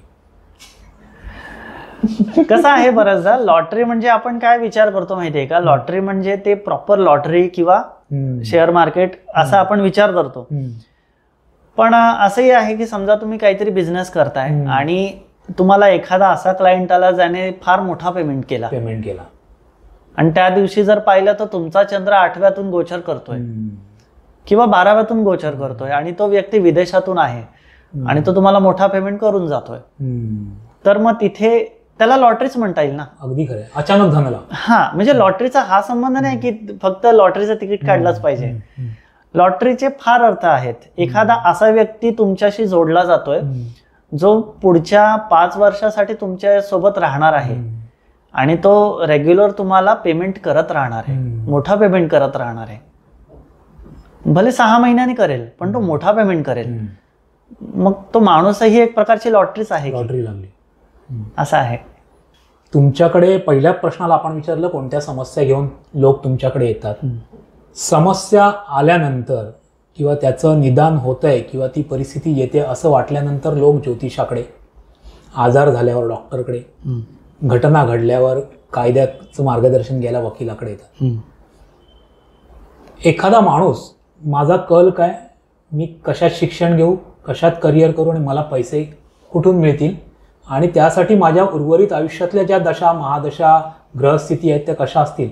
कसं आहे, बऱ्याचदा लॉटरी म्हणजे आपण काय विचार करतो माहितीये का, लॉटरी म्हणजे ते प्रॉपर लॉटरी किंवा शेअर मार्केट असा आपण विचार करतो. पण असंही आहे की समजा तुम्ही काहीतरी बिझनेस करताय आणि तुम्हाला एखादा असा क्लायंट आला ज्याने फार मोठा पेमेंट केला आणि त्या दिवशी जर पाहिलं तर तुमचा चंद्र 8व्यातून गोचर करतोय किंवा 12व्यातून गोचर करतोय आणि तो व्यक्ती विदेशातून आहे आणि तो तुम्हाला मोठा पेमेंट करून जातोय, तर मग तिथे त्याला लॉटरीच म्हणता येईल ना. अगदी खरं, अचानक धनाला. हा, म्हणजे लॉटरीचा हा संबंध नाही की फक्त लॉटरीचं तिकीट काढलंच पाहिजे. लॉटरीचे फार अर्थ आहेत. एखादा असा व्यक्ती तुमच्याशी जोडला जातोय जो पुढच्या 5 वर्षासाठी तुमच्या सोबत राहणार आहे आणि तो रेग्युलर तुम्हाला पेमेंट करत राहणार आहे, मोठा पेमेंट करत राहणार आहे. भले 6 महिन्यांनी करेल पण तो मोठा पेमेंट करेल. मग तो माणूसही एक प्रकारची लॉटरीच आहे. लॉटरी लागली असं आहे. तुमच्याकडे पहिल्या प्रश्नाला आपण विचारलं कोणत्या समस्या घेऊन लोक तुमच्याकडे येतात. समस्या आल्यानंतर किंवा त्याचं निदान होतंय किंवा ती परिस्थिती येते असं वाटल्यानंतर लोक ज्योतिषाकडे, आजार झाल्यावर डॉक्टरकडे, घटना घडल्यावर कायद्याचं मार्गदर्शन घ्यायला वकिलाकडे येतात. एखादा माणूस माझा कल काय, मी कशात शिक्षण घेऊ, कशात करिअर करू आणि मला पैसे कुठून मिळतील आणि त्यासाठी माझ्या उर्वरित आयुष्यातल्या ज्या दशा, महादशा, ग्रहस्थिती आहेत त्या कशा असतील,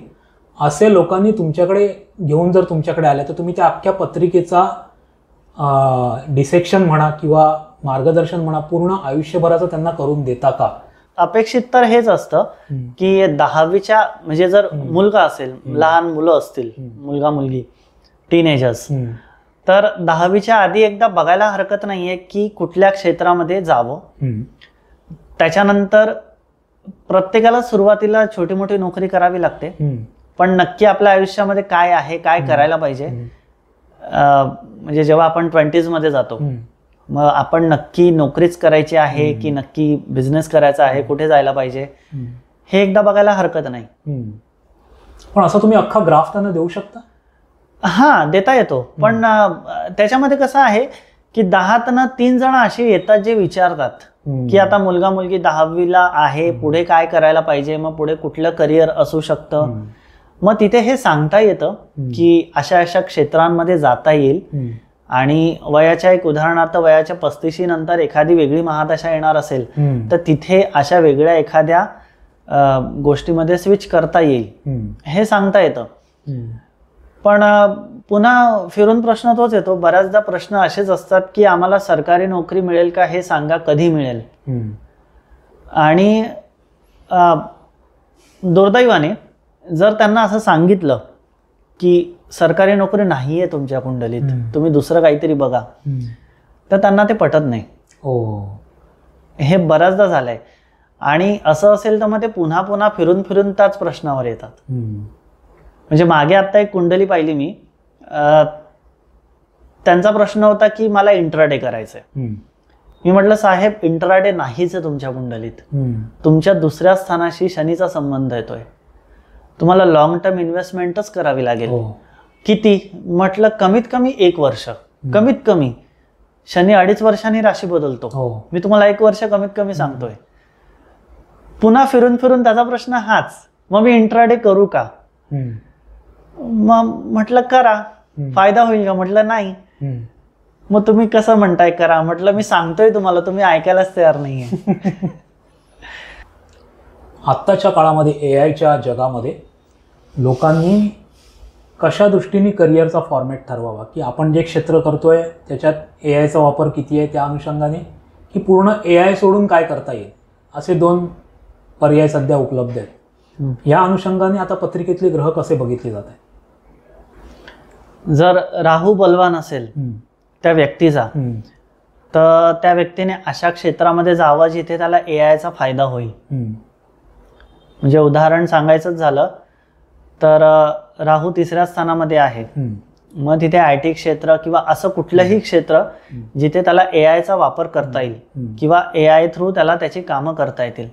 असे लोकांनी तुमच्याकडे घेऊन जर तुमच्याकडे आले तर तुम्ही त्या अख्ख्या पत्रिकेचा डिसेक्शन म्हणा किंवा मार्गदर्शन म्हणा पूर्ण आयुष्यभराचं त्यांना करून देता का? अपेक्षित तर हेच असतं की 10वीच्या म्हणजे जर मुलगा असेल, लहान मुलं असतील, मुलगा मुलगी, टीनेजर्स, तर 10वीच्या आधी एकदा बघायला हरकत नाहीये की कुठल्या क्षेत्रामध्ये जावं. त्याच्यानंतर प्रत्येकाला सुरुवातीला छोटी मोठी नोकरी करावी लागते, पण नक्की आपल्या आयुष्यामध्ये काय आहे, काय करायला पाहिजे, म्हणजे जेव्हा आपण 20s मध्ये जातो मग आपण नक्की नोकरीच करायची आहे की नक्की बिझनेस करायचा आहे, कुठे जायला पाहिजे, हे एकदा बघायला हरकत नाही. पण असं तुम्ही अख्खा ग्राफ त्यांना देऊ शकता? हा, देता येतो. पण त्याच्यामध्ये कसं आहे की 10तनं 3 जण असे येतात जे विचारतात की आता मुलगा मुलगी 10वीला आहे, पुढे काय करायला पाहिजे, मग पुढे कुठलं करिअर असू शकतं. मग तिथे हे सांगता येतं की अशा अशा क्षेत्रांमध्ये जाता येईल आणि वयाच्या एक उदाहरणार्थ वयाच्या 35 नंतर एखादी वेगळी महादशा येणार असेल तर तिथे अशा वेगळ्या एखाद्या गोष्टीमध्ये स्विच करता येईल, हे सांगता येतं. पण पुन्हा फिरून प्रश्न तोच येतो. बऱ्याचदा प्रश्न असेच असतात की आम्हाला सरकारी नोकरी मिळेल का हे सांगा, कधी मिळेल. आणि दुर्दैवाने जर त्यांना असं सांगितलं की सरकारी नोकरी नाहीये तुमच्या कुंडलीत, तुम्ही दुसरं काहीतरी बघा, तर त्यांना ते पटत नाही. हे बऱ्याचदा झालंय. आणि असं असेल तर मग ते पुन्हा पुन्हा फिरून फिरून त्याच प्रश्नावर येतात. म्हणजे मागे आता एक कुंडली पाहिली मी, त्यांचा प्रश्न होता की मला इंट्राडे करायचंय. मी म्हटलं साहेब, इंट्राडे नाहीच आहे तुमच्या कुंडलीत, तुमच्या दुसऱ्या स्थानाशी शनीचा संबंध येतोय, तुम्हाला लॉंग टर्म इन्व्हेस्टमेंटच करावी लागेल. किती? म्हटलं कमीत कमी 1 वर्ष, कमीत कमी. शनी 2.5 वर्षांनी राशी बदलतो, मी तुम्हाला 1 वर्ष कमीत कमी सांगतोय. पुन्हा फिरून फिरून त्याचा प्रश्न हाच, मग मी इंट्राडे करू का? मग म्हटलं करा, फायदा होईल का? म्हटलं नाही. मग तुम्ही कसं म्हणताय करा? म्हटलं मी सांगतोय तुम्हाला, तुम्ही ऐकायलाच तयार नाहीये. आत्ताच्या काळामध्ये एआयच्या जगामध्ये लोकांनी कशा दृष्टीने करिअरचा फॉर्मॅट ठरवावा, की आपण जे क्षेत्र करतोय त्याच्यात एआयचा वापर किती आहे त्या अनुषंगाने, की पूर्ण एआय सोडून काय करता येईल, असे 2 पर्याय सध्या उपलब्ध आहेत. या अनुषंगाने आता पत्रिकेतले ग्रह कसे बघितले जात आहेत? जर राहू बलवान असेल त्या व्यक्तीचा, तर त्या व्यक्तीने अशा क्षेत्रामध्ये जावं जिथे त्याला AI चा फायदा होईल. म्हणजे उदाहरण सांगायचंच झालं तर राहू 3ऱ्या स्थानामध्ये आहे, मग तिथे IT क्षेत्र किंवा असं कुठलंही क्षेत्र जिथे त्याला AI चा वापर करता येईल किंवा AI थ्रू त्याला त्याची कामं करता येतील.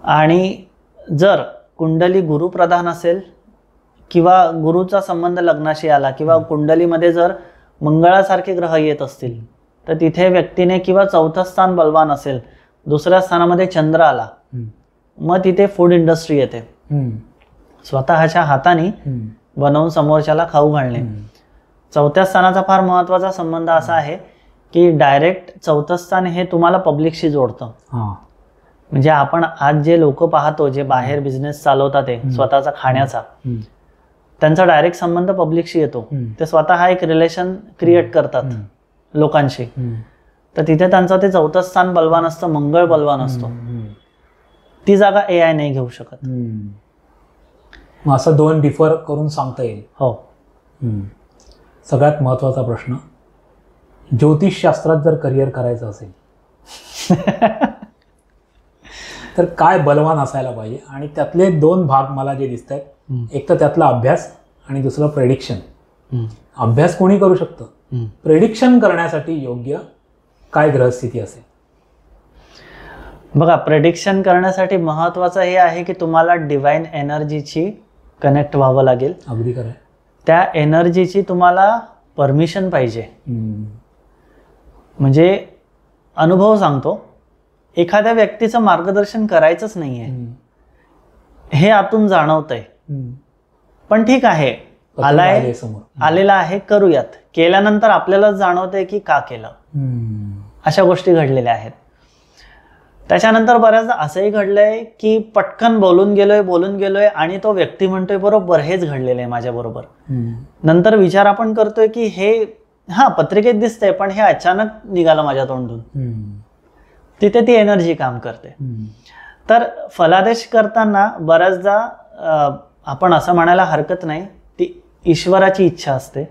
आणि जर कुंडली गुरुप्रधान असेल किंवा गुरुचा संबंध लग्नाशी आला किंवा कुंडलीमध्ये जर मंगळासारखे ग्रह येत असतील, तर तिथे व्यक्तीने किंवा 4थं स्थान बलवान असेल, 2ऱ्या स्थानामध्ये चंद्र आला, मग तिथे फूड इंडस्ट्री येते. स्वतःच्या हाताने बनवून समोरच्याला खाऊ घालणे. 4थ्या स्थानाचा फार महत्वाचा संबंध असा आहे की डायरेक्ट 4थं स्थान हे तुम्हाला पब्लिकशी जोडतं. म्हणजे आपण आज जे लोक पाहतो, जे बाहेर बिझनेस चालवतात ते स्वतःचा खाण्याचा, त्यांचा डायरेक्ट संबंध पब्लिकशी येतो. ते स्वतः एक रिलेशन क्रिएट करतात लोकांशी. तर तिथे त्यांचं ते 4थं स्थान बलवान असतं, मंगळ बलवान असतो. ती जागा AI नाही घेऊ शकत. मग असं 2 डिफर करून सांगता येईल. हो. सगळ्यात महत्वाचा प्रश्न, ज्योतिषशास्त्रात जर करिअर करायचं असेल तर काय बलवान असायला पाहिजे? आणि त्यातले 2 भाग मला जे दिसत आहेत, एक तर त्यातला अभ्यास आणि दुसरं प्रेडिक्शन. अभ्यास कोणी करू शकतं, प्रेडिक्शन करण्यासाठी योग्य काय ग्रहस्थिती असेल? बघा, प्रेडिक्शन करण्यासाठी महत्वाचं हे आहे की तुम्हाला डिवाइन एनर्जीची कनेक्ट व्हावं लागेल. अगदी खरं. त्या एनर्जीची तुम्हाला परमिशन पाहिजे. म्हणजे अनुभव सांगतो, एखाद्या व्यक्तीचं मार्गदर्शन करायचंच नाहीये हे आतून जाणवतंय, पण ठीक आहे, आलेला आहे, करूयात. केल्यानंतर आपल्यालाच जाणवतंय की का केलं. अशा गोष्टी घडलेल्या आहेत. त्याच्यानंतर बऱ्याचदा असंही घडलंय की पटकन बोलून गेलोय आणि तो व्यक्ती म्हणतोय बरोबर हेच घडलेलं आहे माझ्या बरोबर. नंतर विचार आपण करतोय की हे पत्रिकेत दिसतंय, पण हे अचानक निघालं माझ्या तोंडून. तिथे ती एनर्जी काम करते. तर फलादेश करताना बऱ्याचदा आपण असं म्हणायला हरकत नाही, ती ईश्वराची इच्छा असते.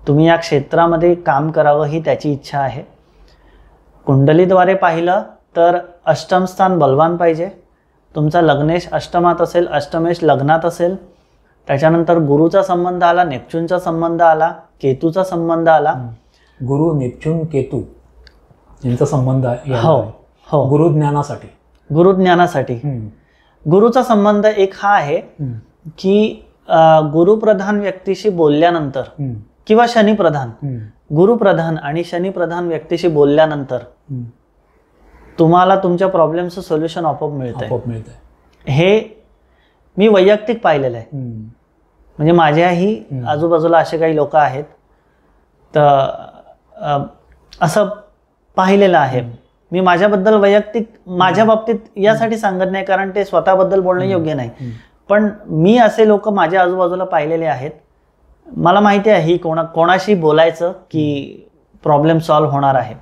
तुम्ही या क्षेत्रामध्ये काम करावं ही त्याची इच्छा आहे. कुंडलीद्वारे पाहिलं तर अष्टम स्थान बलवान पाहिजे. तुमचा लग्नेश अष्टमात असेल, अष्टमेश लग्नात असेल, त्याच्यानंतर गुरुचा संबंध आला, नेपच्यूनचा संबंध आला, केतूचा संबंध आला. गुरु, नेपच्यून, केतू यांचा संबंध आहे. हो. गुरुज्ञानासाठी. गुरुचा संबंध एक हा आहे की गुरुप्रधान व्यक्तीशी बोलल्यानंतर किंवा शनिप्रधान, गुरुप्रधान आणि शनिप्रधान व्यक्तीशी बोलल्यानंतर तुम्हाला तुमच्या प्रॉब्लेमचं सोल्युशन आपोआप मिळतंय. हे मी वैयक्तिक पाहिलेलं आहे. म्हणजे माझ्याही आजूबाजूला असे काही लोक आहेत, तर असं पाहिलेलं आहे. मी माझ्याबद्दल वैयक्तिक माझ्या बाबतीत यासाठी सांगत नाही कारण ते स्वतःबद्दल बोलणं योग्य नाही, पण मी असे लोक माझ्या आजूबाजूला पाहिलेले आहेत. मला माहिती आहे ही कोणाशी बोलायचं की प्रॉब्लेम सॉल्व्ह होणार आहे.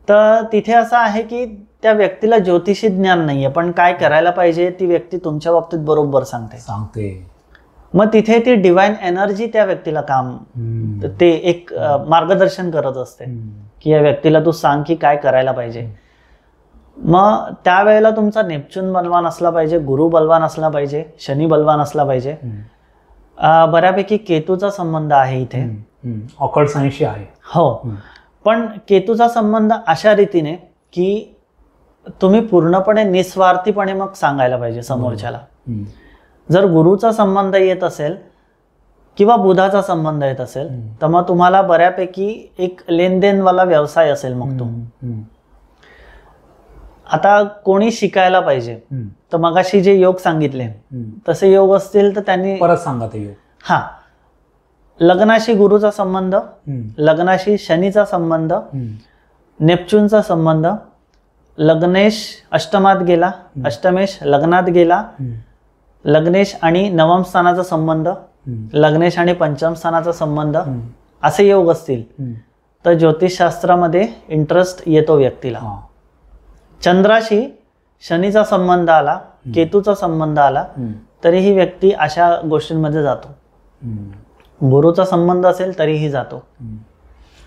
तर तिथे असं आहे की त्या व्यक्तीला ज्योतिषी ज्ञान नाहीये, पण काय करायला पाहिजे ती व्यक्ती तुमच्या बाबतीत बरोबर सांगते. मग तिथे ती डिवाइन एनर्जी त्या व्यक्तीला काम ते एक मार्गदर्शन करत असते की या व्यक्तीला तू सांग की काय करायला पाहिजे. मग त्यावेळेला तुमचा नेपच्यून बलवान असला पाहिजे, गुरु बलवान असला पाहिजे, शनी बलवान असला पाहिजे. बऱ्यापैकी केतूचा संबंध आहे इथे. ऑकल्ट सायन्सशी आहे. हो, पण केतूचा संबंध अशा रीतीने की तुम्ही पूर्णपणे निस्वार्थीपणे मग सांगायला पाहिजे समोरच्याला. जर गुरुचा संबंध येत असेल किंवा बुधाचा संबंध येत असेल तर मग तुम्हाला बऱ्यापैकी एक लेनदेनवाला व्यवसाय असेल. मग तो आता कोणी शिकायला पाहिजे तर मगाशी जे योग सांगितले तसे योग असतील तर त्यांनी परत सांगा ते योग. लग्नाशी गुरुचा संबंध, लग्नाशी शनीचा संबंध, नेपच्यूनचा संबंध, लग्नेश अष्टमात गेला, अष्टमेश लग्नात गेला, लग्नेश आणि नवम स्थानाचा संबंध, लग्नेश आणि पंचम स्थानाचा संबंध, असे योग असतील तर ज्योतिषशास्त्रामध्ये इंटरेस्ट येतो व्यक्तीला. चंद्राशी शनीचा संबंध आला, केतूचा संबंध आला तरीही व्यक्ती अशा गोष्टींमध्ये जातो. गुरुचा संबंध असेल तरीही जातो.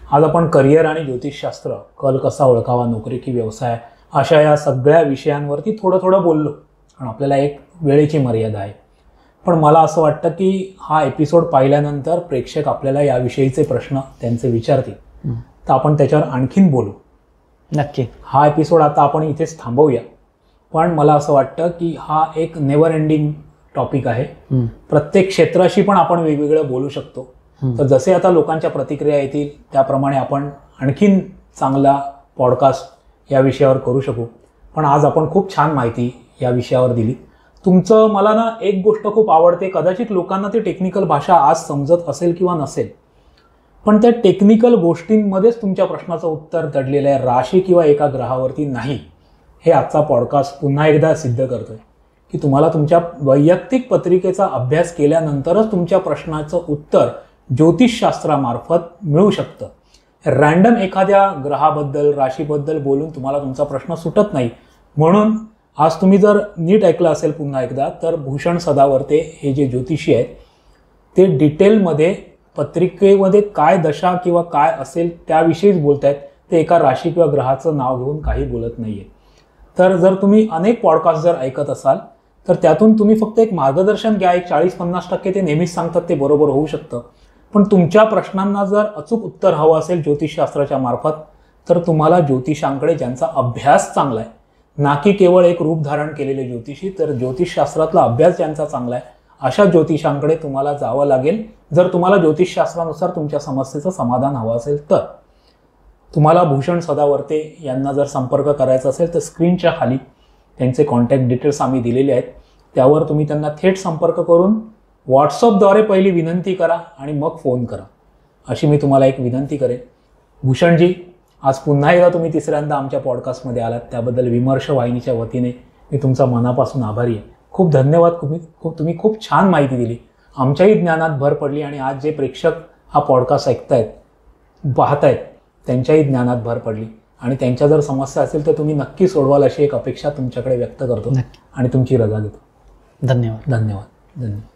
आज आपण करिअर आणि ज्योतिषशास्त्र, कल कसा ओळखावा, नोकरी की व्यवसाय, अशा या सगळ्या विषयांवरती थोडं थोडं बोललो, कारण आपल्याला एक वेळेची मर्यादा आहे. पण मला असं वाटतं की हा एपिसोड पाहिल्यानंतर प्रेक्षक आपल्याला याविषयीचे प्रश्न त्यांचे विचारतील, तर आपण त्याच्यावर आणखीन बोलू. नक्की. हा एपिसोड आता आपण इथेच थांबवूया. पण मला असं वाटतं की हा एक नेव्हर एंडिंग टॉपिक आहे. प्रत्येक क्षेत्राशी पण आपण वेगवेगळं बोलू शकतो. तर जसे आता लोकांच्या प्रतिक्रिया येतील त्याप्रमाणे आपण आणखीन चांगला पॉडकास्ट या विषयावर करू शकू. पण आज आपण खूप छान माहिती या विषयावर दिली. तुमचं मला ना एक गोष्ट खूप आवडते, कदाचित लोकांना ती टेक्निकल भाषा आज समजत असेल किंवा नसेल, पण त्या टेक्निकल गोष्टींमध्येच तुमच्या प्रश्नाचं उत्तर दडलेलं आहे, राशी किंवा एका ग्रहावरती नाही. हे आजचा पॉडकास्ट पुन्हा एकदा सिद्ध करतोय की तुम्हाला तुमच्या वैयक्तिक पत्रिकेचा अभ्यास केल्यानंतरच तुमच्या प्रश्नाचं उत्तर ज्योतिषशास्त्रामार्फत मिळू शकतं. रँडम एखाद्या ग्रहाबद्दल, राशीबद्दल बोलून तुम्हाला तुमचा प्रश्न सुटत नाही. म्हणून आज तुम्ही जर नीट ऐकलं असेल पुन्हा एकदा, तर भूषण सदावर्ते हे जे ज्योतिषी आहेत ते डिटेलमध्ये पत्रिकेमध्ये काय दशा किंवा काय असेल त्याविषयीच बोलत आहेत. ते एका राशी किंवा ग्रहाचं नाव घेऊन काही बोलत नाही आहे. तर जर तुम्ही अनेक पॉडकास्ट जर ऐकत असाल तर त्यातून तुम्ही फक्त एक मार्गदर्शन घ्या. एक 40-50% ते नेहमीच सांगतात ते बरोबर होऊ शकतं. पण तुमच्या प्रश्नांना जर अचूक उत्तर हवं असेल ज्योतिषशास्त्राच्या मार्फत, तर तुम्हाला ज्योतिषांकडे ज्यांचा अभ्यास चांगला आहे, ना की केवळ एक रूप धारण केलेले ज्योतिषी, तर ज्योतिषशास्त्रातला अभ्यास ज्यांचा चांगला आहे अशा ज्योतिषांकडे तुम्हाला जावं लागेल. जर तुम्हाला ज्योतिषशास्त्रानुसार तुमच्या समस्येचं समाधान हवं असेल तर. तुम्हाला भूषण सदावर्ते यांना जर संपर्क करायचा असेल तर स्क्रीनच्या खाली त्यांचे कॉन्टॅक्ट डिटेल्स आम्ही दिलेले आहेत. त्यावर तुम्ही त्यांना थेट संपर्क करून व्हॉट्सअपद्वारे पहिली विनंती करा आणि मग फोन करा, अशी मी तुम्हाला एक विनंती करेन. भूषणजी, आज पुन्हा एकदा तुम्ही तिसऱ्यांदा आमच्या पॉडकास्टमध्ये आलात, त्याबद्दल विमर्श वाहिनीच्या वतीने मी तुमचा मनापासून आभारी आहे. खूप धन्यवाद. तुम्ही खूप छान माहिती दिली, आमच्याही ज्ञानात भर पडली आणि आज जे प्रेक्षक हा पॉडकास्ट ऐकतायत, पाहतायत, त्यांच्याही ज्ञानात भर पडली. आणि त्यांच्या जर समस्या असेल तर तुम्ही नक्की सोडवाल अशी एक अपेक्षा तुमच्याकडे व्यक्त करतो आणि तुमची रजा घेतो. धन्यवाद. धन्यवाद. धन्यवाद.